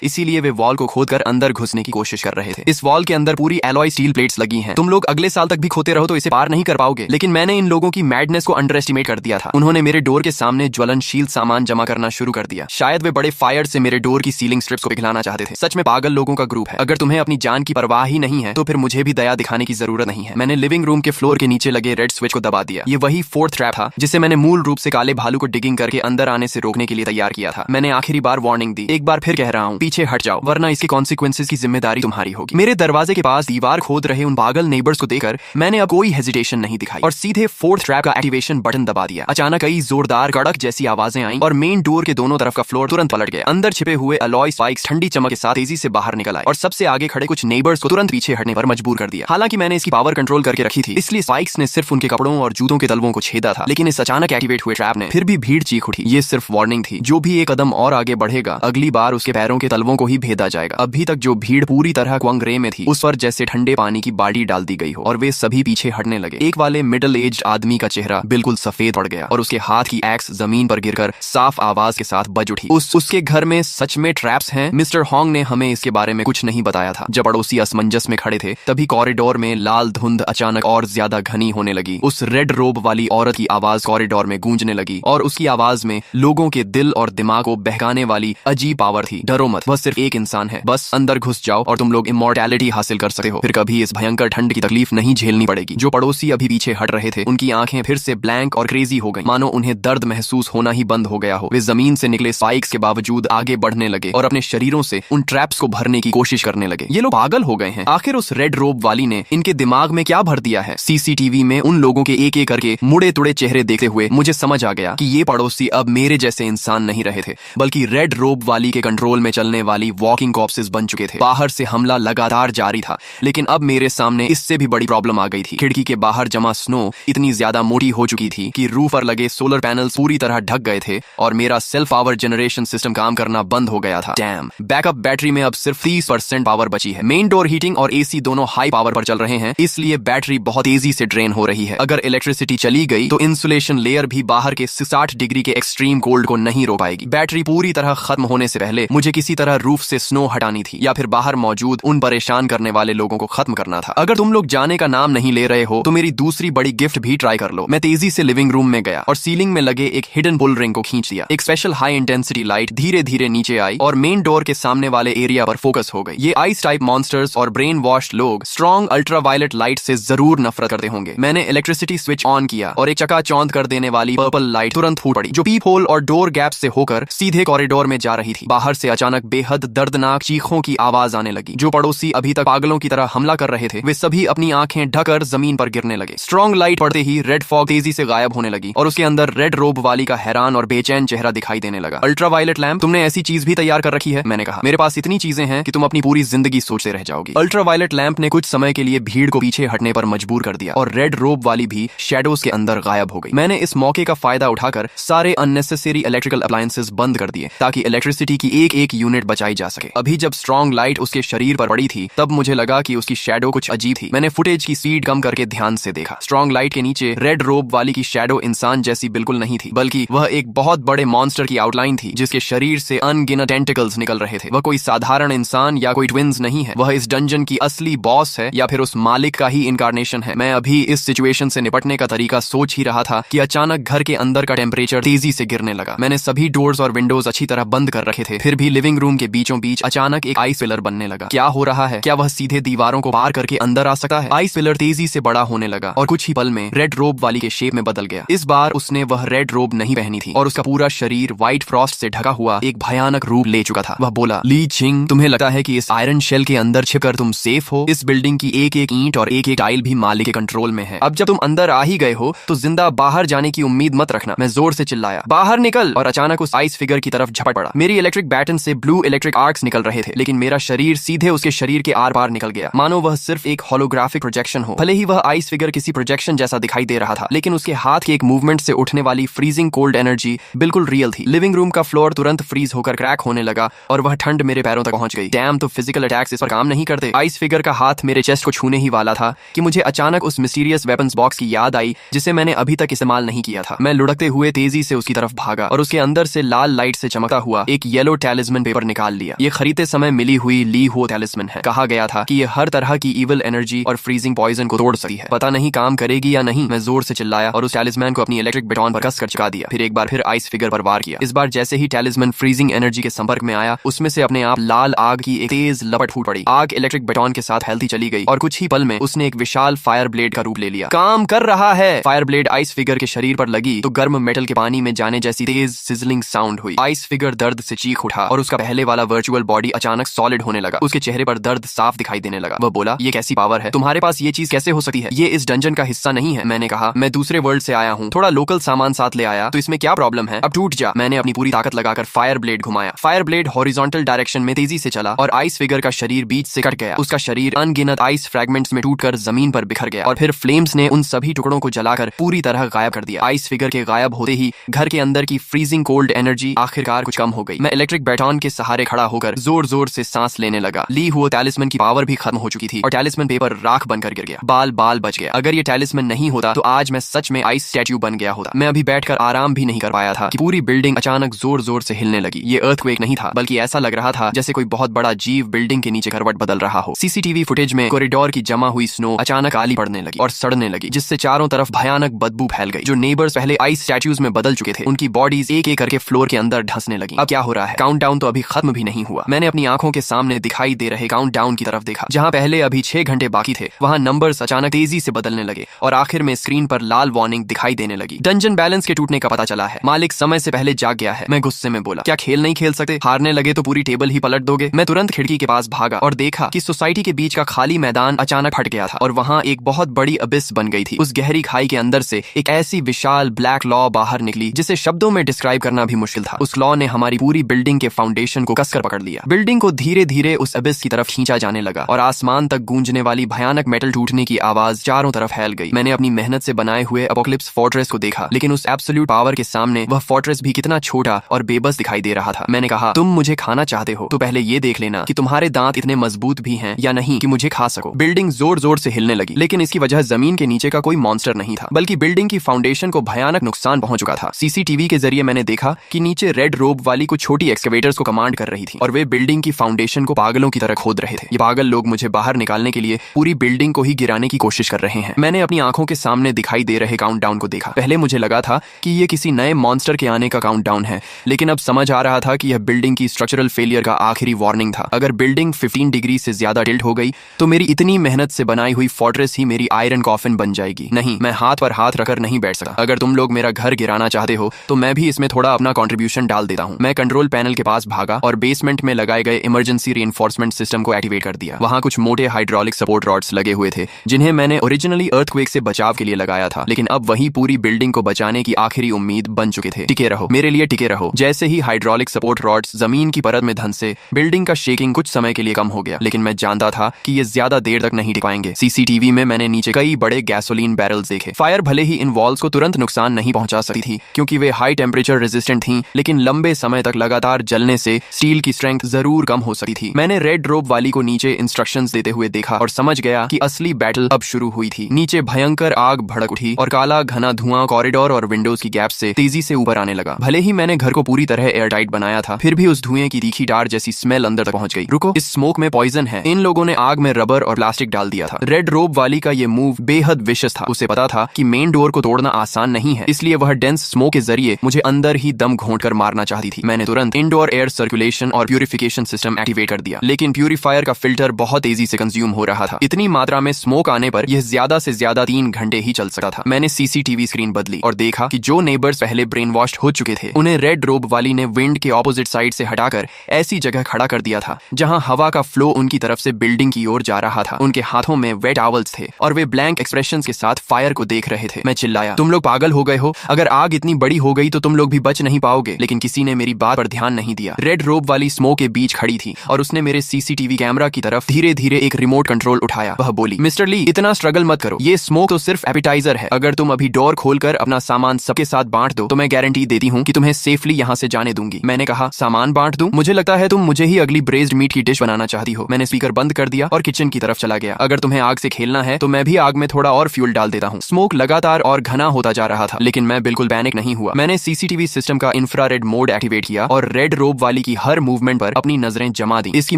इसीलिए वे वॉल को खोदकर अंदर घुसने की कोशिश कर रहे थे। इस वॉल के अंदर पूरी एलॉय स्टील प्लेट्स लगी हैं। तुम लोग अगले साल तक भी खोते रहो तो इसे पार नहीं कर पाओगे। लेकिन मैंने इन लोगों की मैडनेस को अंडर एस्टिमेट कर दिया था। उन्होंने मेरे डोर के सामने ज्वलनशील सामान जमा करना शुरू कर दिया। शायद वे बड़े फायर से मेरे डोर की सीलिंग स्ट्रिप्स को पिघलाना चाहते थे। सच में पागल लोगों का ग्रुप है। अगर तुम्हें अपनी जान की परवाह ही नहीं है तो फिर मुझे भी दया दिखाने की जरूरत नहीं है। मैंने लिविंग रूम के फ्लोर के नीचे लगे रेड स्विच को दबा दिया। ये वही फोर्थ ट्रैप था जिसे मैंने मूल रूप से काले भालू को डिगिंग करके अंदर आने से रोकने के लिए तैयार किया था। मैंने आखिरी बार वार्निंग दी। एक बार फिर कह रहा हूँ, पीछे हट जाओ, वरना इसके कॉन्सिक्वेंसेस की जिम्मेदारी तुम्हारी होगी। मेरे दरवाजे के पास दीवार खोद रहे उन पागल नेबर्स को देखकर मैंने अब कोई हेजिटेशन नहीं दिखाई और सीधे फोर्थ ट्रैप का एक्टिवेशन बटन दबा दिया। अचानक कई जोरदार कड़क जैसी आवाजें आईं और मेन डोर के दोनों तरफ का फ्लोर तुरंत पलट गया। अंदर छिपे हुए अलॉय स्पाइक्स ठंडी चमक के साथ तेजी से बाहर निकल आए और सबसे आगे खड़े कुछ नेबर्स को तुरंत पीछे हटने पर मजबूर कर दिया। हालांकि मैंने इसकी पावर कंट्रोल करके रखी थी, इसलिए स्पाइक्स ने सिर्फ उनके कपड़ों और जूतों के तलवों को छेदा था। लेकिन इस अचानक एक्टिवेट हुए ट्रैप ने फिर भी भीड़ चीख उठी। ये सिर्फ वार्निंग थी। जो भी एक कदम और आगे बढ़ेगा अगली बार उसके पैरों के तलवों को ही भेदा जाएगा। अभी तक जो भीड़ पूरी तरह क्वंगरे में थी उस पर जैसे ठंडे पानी की बाड़ी डाल दी गई हो और वे सभी पीछे हटने लगे। एक वाले मिडिल एज्ड आदमी का चेहरा बिल्कुल सफेद पड़ गया और उसके हाथ की एक्स जमीन पर गिरकर साफ आवाज के साथ बज उठी। उसके घर में सच में ट्रैप्स हैं? मिस्टर हॉन्ग ने हमें इसके बारे में कुछ नहीं बताया था। जब पड़ोसी असमंजस में खड़े थे तभी कॉरिडोर में लाल धुंध अचानक और ज्यादा घनी होने लगी। उस रेड रोब वाली औरत की आवाज कॉरिडोर में गूंजने लगी और उसकी आवाज में लोगों के दिल और दिमाग को बहकाने वाली अजीब पावर थी। डरो मत, वह सिर्फ एक इंसान है। बस अंदर घुस जाओ और तुम लोग इमॉर्टैलिटी हासिल कर सकते हो। फिर कभी इस भयंकर ठंड की तकलीफ नहीं झेलनी पड़ेगी। जो पड़ोसी अभी पीछे हट रहे थे उनकी आंखें फिर से ब्लैंक और क्रेजी हो गई, मानो उन्हें दर्द महसूस होना ही बंद हो गया हो। वे जमीन से निकले स्पाइक्स के बावजूद आगे बढ़ने लगे और अपने शरीरों से उन ट्रैप्स को भरने की कोशिश करने लगे। ये लोग पागल हो गए हैं। आखिर उस रेड रोब वाली ने इनके दिमाग में क्या भर दिया है? सीसीटीवी में उन लोगों के एक एक करके मुड़े तुड़े चेहरे देखते हुए मुझे समझ आ गया कि ये पड़ोसी अब मेरे जैसे इंसान नहीं रहे थे, बल्कि रेड रोब वाली के कंट्रोल में चलने वाली वॉकिंग कॉर्प्सेस बन चुके थे। बाहर से हमला लगातार जारी था, लेकिन अब मेरे सामने इससे भी बड़ी प्रॉब्लम आ गई थी। खिड़की के बाहर जमा स्नो इतनी ज्यादा मोटी हो चुकी थी कि रूफ पर लगे सोलर पैनल्स पूरी तरह ढक गए थे और मेरा सेल्फ पावर जनरेशन सिस्टम काम करना बंद हो गया था। डैम, बैकअप बैटरी में अब सिर्फ 30% पावर बची है। मेन डोर हीटिंग और एसी दोनों हाई पावर पर चल रहे हैं, इसलिए बैटरी बहुत तेजी से ड्रेन हो रही है। अगर इलेक्ट्रिसिटी चली गई तो इंसुलेशन लेयर भी बाहर के 60 डिग्री के एक्सट्रीम कोल्ड को नहीं रोक पाएगी। बैटरी पूरी तरह खत्म होने से पहले मुझे किसी तरह रूफ से स्नो हटानी थी या फिर बाहर मौजूद उन परेशान करने वाले लोगों को खत्म करना था। अगर तुम लोग जाने का नाम नहीं ले रहे हो तो मेरी दूसरी बड़ी गिफ्ट भी ट्राई कर लो। मैं तेजी से लिविंग रूम में गया और सीलिंग में लगे एक हिडन पुल रिंग को खींच दिया। एक स्पेशल हाई इंटेंसिटी लाइट धीरे धीरे नीचे आई और मेन डोर के सामने वाले एरिया पर फोकस हो गई। ये आइस टाइप मॉन्स्टर्स और ब्रेन वॉश्ड लोग स्ट्रॉन्ग अल्ट्रावायलेट लाइट से जरूर नफरत करते होंगे। मैंने इलेक्ट्रिसिटी स्विच ऑन किया और एक चकाचौंध कर देने वाली पर्पल लाइट तुरंत फूट पड़ी, जो पीप होल और डोर गैप से होकर सीधे कॉरिडोर में जा रही थी। बाहर से अचानक बेहद दर्दनाक चीखों की आवाज आने लगी। जो पड़ोसी अभी तक पागलों की तरह हमला कर रहे थे वे सभी अपनी आंखें ढककर जमीन पर गिरने लगे। स्ट्रॉन्ग लाइट पड़ते ही रेड फॉग तेजी से गायब होने लगी और उसके अंदर रेड रोब वाली का हैरान और बेचैन चेहरा दिखाई देने लगा। अल्ट्रावायलेट लैंप, तुमने ऐसी चीज भी तैयार कर रखी है? मैंने कहा, मेरे पास इतनी चीजें हैं कि तुम अपनी पूरी जिंदगी सोचते रह जाओगी। अल्ट्रावायलेट लैंप ने कुछ समय के लिए भीड़ को पीछे हटने पर मजबूर कर दिया और रेड रोब वाली भी शैडोज के अंदर गायब हो गई। मैंने इस मौके का फायदा उठाकर सारे अननेसेसरी इलेक्ट्रिकल अप्लायंसेस बंद कर दिए ताकि इलेक्ट्रिसिटी की एक एक यूनिट बचाई जा सके। अभी जब स्ट्रॉन्ग लाइट उसके शरीर पर पड़ी थी तब मुझे लगा कि उसकी शैडो कुछ अजीब थी। मैंने फुटेज की स्पीड कम करके ध्यान से देखा। स्ट्रॉन्ग लाइट के नीचे रेड रोब वाली की शैडो इंसान जैसी बिल्कुल नहीं थी, बल्कि वह एक बहुत बड़े मॉन्स्टर की आउटलाइन थी जिसके शरीर से अनगिनत टेंटिकल्स निकल रहे थे। वह कोई साधारण इंसान या कोई ट्विंस नहीं है, वह इस डंजन की असली बॉस है या फिर उस मालिक का ही इनकारनेशन है। मैं अभी इस सिचुएशन से निपटने का तरीका सोच ही रहा था कि अचानक घर के अंदर का टेम्परेचर तेजी से गिरने लगा। मैंने सभी डोर्स और विंडोज अच्छी तरह बंद कर रखे थे, फिर भी लिविंग रूम के बीचों बीच अचानक एक आइस पिलर बनने लगा। क्या हो रहा है? क्या वह सीधे दीवारों को पार करके अंदर आ सकता है? आइस पिलर तेजी से बड़ा होने लगा और कुछ ही पल में रेड रोब वाली के शेप में बदल गया। इस बार उसने वह रेड रोब नहीं पहनी थी और उसका पूरा शरीर व्हाइट फ्रॉस्ट से ढका हुआ एक भयानक रूप ले चुका था। वह बोला, ली चिंग, तुम्हें लगता है कि इस आयरन शेल के अंदर छिपकर तुम सेफ हो? इस बिल्डिंग की एक एक ईंट और एक एक टाइल भी मालिक के कंट्रोल में है। अब जब तुम अंदर आ ही गए हो तो जिंदा बाहर जाने की उम्मीद मत रखना। मैं जोर से चिल्लाया, बाहर निकल! और अचानक उस आइस फिगर की तरफ झपट पड़ा। मेरी इलेक्ट्रिक बैटन से ब्लू इलेक्ट्रिक आर्क्स निकल रहे थे, लेकिन मेरा शरीर सीधे उसके शरीर के आर पार निकल गया, मानो वह सिर्फ एक होलोग्राफिक प्रोजेक्शन हो। भले ही वह आइस फिगर किसी प्रोजेक्शन जैसा दिखाई दे रहा था, लेकिन उसके हाथ के एक मूवमेंट से उठने वाली फ्रीजिंग कोल्ड एनर्जी बिल्कुल रियल थी। लिविंग रूम का फ्लोर तुरंत फ्रीज होकर क्रैक होने लगा और वह ठंड मेरे पैरों तक पहुंच गई। डैम, तो फिजिकल अटैक्स इस पर काम नहीं करते। आइस फिगर का हाथ मेरे चेस्ट को छूने ही वाला था कि मुझे अचानक उस मिस्टीरियस वेपन्स बॉक्स की याद आई जिसे मैंने अभी तक इस्तेमाल नहीं किया था। मैं लुढ़कते हुए तेजी से उसकी तरफ भागा और उसके अंदर से लाल लाइट से चमकता हुआ एक येलो टैलिस्मन पेपर निकाल लिया। ये खरीदते समय मिली हुई ली हुआ टैलिस्मन है। कहा गया था कि ये हर तरह की इविल एनर्जी और फ्रीजिंग पॉइजन को तोड़ सकती है। पता नहीं काम करेगी या नहीं। मैं जोर से चिल्लाया और उस टैलिस्मन को अपनी इलेक्ट्रिक बैटन पर कसकर चिपका दिया। फिर एक बार फिर आइस फिगर पर वार किया। इस बार जैसे ही टैलिस्मन फ्रीजिंग एनर्जी के संपर्क में आया, उसमें से अपने आप लाल आग की एक तेज लपट फूट पड़ी। आग इलेक्ट्रिक बैटन के साथ फैलती चली गई और कुछ ही पल में उसने एक विशाल फायर ब्लेड का रूप ले लिया। काम कर रहा है। फायर ब्लेड आइस फिगर के शरीर पर लगी तो गर्म मेटल के पानी में जाने जैसी तेज सिजलिंग साउंड हुई। आइस फिगर दर्द से चीख उठा और उसका पहले वाला वर्चुअल बॉडी अचानक सॉलिड होने लगा। उसके चेहरे पर दर्द साफ दिखाई देने लगा। वह बोला, ये कैसी पावर है? तुम्हारे पास ये चीज कैसे हो सकती है? ये इस डंजन का हिस्सा नहीं है। मैंने कहा, मैं दूसरे वर्ल्ड से आया हूँ, थोड़ा लोकल सामान साथ ले आया, तो इसमें क्या प्रॉब्लम है? अब टूट जा। मैंने अपनी पूरी ताकत लगाकर फायर ब्लेड घुमाया। फायर ब्लेड हॉरिजॉन्टल डायरेक्शन में तेजी से चला और आइस फिगर का शरीर बीच से कट गया। उसका शरीर अनगिनत आइस फ्रैगमेंट्स में टूटकर जमीन पर बिखर गया और फिर फ्लेम्स ने उन सभी टुकड़ों को जलाकर पूरी तरह गायब कर दिया। आइस फिगर के गायब होते ही घर के अंदर की फ्रीजिंग कोल्ड एनर्जी आखिरकार कुछ कम हो गई। मैं इलेक्ट्रिक बैटन के सहारे खड़ा होकर जोर जोर से सांस लेने लगा। ली हुआ टैलिस्मन की पावर भी खत्म हो चुकी थी और टैलिस्मन पेपर राख बनकर गिर गया। बाल बाल बच गया। अगर ये टैलिस्मन नहीं होता तो आज मैं सच में आइस स्टैच्यू बन गया होता। मैं अभी बैठकर आराम भी नहीं कर पाया था कि पूरी बिल्डिंग अचानक जोर जोर से हिलने लगी। ये अर्थक्वेक नहीं था, बल्कि ऐसा लग रहा था जैसे कोई बहुत बड़ा जीव बिल्डिंग के नीचे करवट बदल रहा हो। सीसीटीवी फुटेज में कॉरिडोर की जमा हुई स्नो अचानक काली पड़ने लगी और सड़ने लगी, जिससे चारों तरफ भयानक बदबू फैल गई। जो नेबर्स पहले आइस स्टैच्यूज में बदल चुके थे, उनकी बॉडीज एक एक करके फ्लोर के अंदर धंसने लगी। अब क्या हो रहा है? काउंटडाउन तो अभी खत्म भी नहीं हुआ। मैंने अपनी आंखों के सामने दिखाई दे रहे काउंटडाउन की तरफ देखा। जहां पहले अभी 6 घंटे बाकी थे, वहां नंबर्स अचानक तेजी से बदलने लगे और आखिर में स्क्रीन पर लाल वार्निंग दिखाई देने लगी। डंजन बैलेंस के टूटने का पता चला है। मालिक समय से पहले जाग गया है। मैं गुस्से में बोला, क्या खेल नहीं खेल सकते? हारने लगे तो पूरी टेबल ही पलट दोगे? मैं तुरंत खिड़की के पास भागा और देखा कि सोसाइटी के बीच का खाली मैदान अचानक फट गया था और वहां एक बहुत बड़ी अबिस बन गई थी। उस गहरी खाई के अंदर से एक ऐसी विशाल ब्लैक लॉ बाहर निकली जिसे शब्दों में डिस्क्राइब करना भी मुश्किल था। उस लॉ ने हमारी पूरी बिल्डिंग के फाउंडेशन को कसकर पकड़ लिया। बिल्डिंग को धीरे धीरे उस अबिस की तरफ खींचा जाने लगा और आसमान तक गूंजने वाली भयानक मेटल टूटने की आवाज चारों तरफ फैल गई। मैंने अपनी मेहनत से बनाए हुए अपोकलिप्स फोर्ट्रेस को देखा, लेकिन उस एब्सोल्यूट पावर के सामने वह फोर्ट्रेस भी कितना छोटा और बेबस दिखाई दे रहा था। मैंने कहा, तुम मुझे खाना चाहते हो तो पहले ये देख लेना कि तुम्हारे दांत इतने मजबूत भी हैं या नहीं कि मुझे खा सको। बिल्डिंग जोर जोर से हिलने लगी, लेकिन इसकी वजह जमीन के नीचे का कोई मॉन्स्टर नहीं था, बल्कि बिल्डिंग की फाउंडेशन को भयानक नुकसान पहुंच चुका था। सीसीटीवी के जरिए मैंने देखा कि नीचे रेड रोब वाली कुछ छोटी एक्सकेवेटर्स को कमांड कर रही थी और वे बिल्डिंग की फाउंडेशन को पागलों की तरह खोद रहे थे। ये पागल लोग मुझे बाहर निकालने के लिए पूरी बिल्डिंग को ही गिराने की कोशिश कर रहे हैं। मैंने अपनी आंखों के सामने दिखाई दे रहे काउंटडाउन को देखा। पहले मुझे लगा था कि ये किसी नए मॉन्स्टर के आने का काउंटडाउन है, लेकिन अब समझ आ रहा था कि यह बिल्डिंग की स्ट्रक्चरल फेलियर का आखिरी वार्निंग था। अगर बिल्डिंग 15 डिग्री से ज्यादा टिल्ट हो गई तो मेरी इतनी मेहनत से बनाई हुई फोर्ट्रेस ही मेरी आयरन कॉफिन बन जाएगी। नहीं, मैं हाथ पर हाथ रखकर नहीं बैठ सकता। अगर तुम लोग मेरा घर गिराना चाहते हो तो मैं भी इसमें थोड़ा अपना कंट्रीब्यूशन डाल देता हूँ। मैं कंट्रोल पैनल के पास भागा और बेसमेंट में लगाए गए इमरजेंसी रीइंफोर्समेंट सिस्टम को एक्टिवेट कर दिया। वहां कुछ मोटे हाइड्रोलिक सपोर्ट रॉड्स लगे हुए थे, जिन्हें मैंने ओरिजिनली अर्थक्वेक से बचाव के लिए लगाया था, लेकिन अब वही पूरी बिल्डिंग को बचाने की आखिरी उम्मीद बन चुके थे। टिके रहो, मेरे लिए टिके रहो। जैसे ही हाइड्रोलिक सपोर्ट रॉड्स जमीन की परत में धंसे, बिल्डिंग का शेकिंग कुछ समय के लिए कम हो गया, लेकिन मैं जानता था कि ये ज्यादा देर तक नहीं टिक पाएंगे। सीसीटीवी में मैंने नीचे कई बड़े गैसोलीन बैरल्स देखे। फायर भले ही इन वॉल्स को तुरंत नुकसान नहीं पहुंचा सकती थी क्योंकि वे हाई टेम्परेचर रेजिस्टेंट थीं, लेकिन लंबे समय तक लगातार जलने से स्टील की स्ट्रेंथ जरूर कम हो सकती थी। मैंने रेड रोप वाली को नीचे इंस्ट्रक्शंस देते हुए देखा और समझ गया कि असली बैटल अब शुरू हुई थी। नीचे भयंकर आग भड़क उठी और काला घना धुआं कॉरिडोर और विंडोज की गैप से तेजी से ऊपर आने लगा। भले ही मैंने घर को पूरी तरह एयरटाइट बनाया था, फिर भी उस धुएं की तीखी डार जैसी स्मेल अंदर तक पहुंच गई। रुको, इस स्मोक में पॉइजन है। इन लोगों ने आग में रबर और प्लास्टिक डाल दिया था। रेड रोप वाली का ये मूव बेहद विशेष था। उसे पता था कि मेन डोर को तोड़ना आसान नहीं है, इसलिए वह डेंस स्मोक के जरिए मुझे अंदर ही दम घोंटकर मारना चाहती थी। मैंने तुरंत इंडोर एयर सर्कुलेशन और प्यूरिफिकेशन सिस्टम एक्टिवेट कर दिया, लेकिन प्यूरिफायर का फिल्टर बहुत तेजी से कंज्यूम हो रहा था। इतनी मात्रा में स्मोक आने पर यह ज्यादा से ज्यादा 3 घंटे ही चल सकता था। मैंने सीसीटीवी स्क्रीन बदली और देखा कि जो नेबर्स पहले ब्रेन वॉश हो चुके थे, उन्हें रेड रोप वाली ने विंड के ऑपोजिट साइड से हटाकर ऐसी जगह खड़ा कर दिया था जहां हवा का फ्लो उनकी तरफ से बिल्डिंग की ओर जा रहा था। उनके हाथों में वेट टॉवल्स थे और वे ब्लैंक एक्सप्रेशंस के साथ फायर को देख रहे थे। मैं चिल्लाया, तुम लोग पागल हो गए हो? अगर आग इतनी बड़ी हो गई तो तुम लोग भी बच नहीं पाओगे। लेकिन किसी ने मेरी बात पर ध्यान नहीं दिया। रेड रोप वाली स्मोक के बीच खड़ी थी और उसने मेरे सीसीटीवी कैमरा की तरफ धीरे धीरे एक रिमोट कंट्रोल उठाया। वह बोली, मिस्टर ली, इतना स्ट्रगल मत करो, ये स्मोक तो सिर्फ एपिटाइजर है। अगर तुम अभी डोर खोलकर अपना सामान सबके साथ बांट दो तो मैं गारंटी देती हूँ कि तुम्हें सेफली यहाँ से जाने दूंगी। मैंने कहा, सामान बांट दूं? मुझे लगता है तुम मुझे ही अगली ब्रेज्ड मीट की डिश बनाना चाहती हो। मैंने स्पीकर बंद कर दिया और किचन की तरफ चला गया। अगर तुम्हें आग से खेलना है तो मैं भी आग में थोड़ा और फ्यूल डाल देता हूँ। स्मोक लगातार अंधकार और घना होता जा रहा था, लेकिन मैं बिल्कुल पैनिक नहीं हुआ। मैंने सीसीटीवी सिस्टम का इंफ्रारेड मोड एक्टिवेट किया और रेड रोब वाली की हर मूवमेंट पर अपनी नजरें जमा दी। इसकी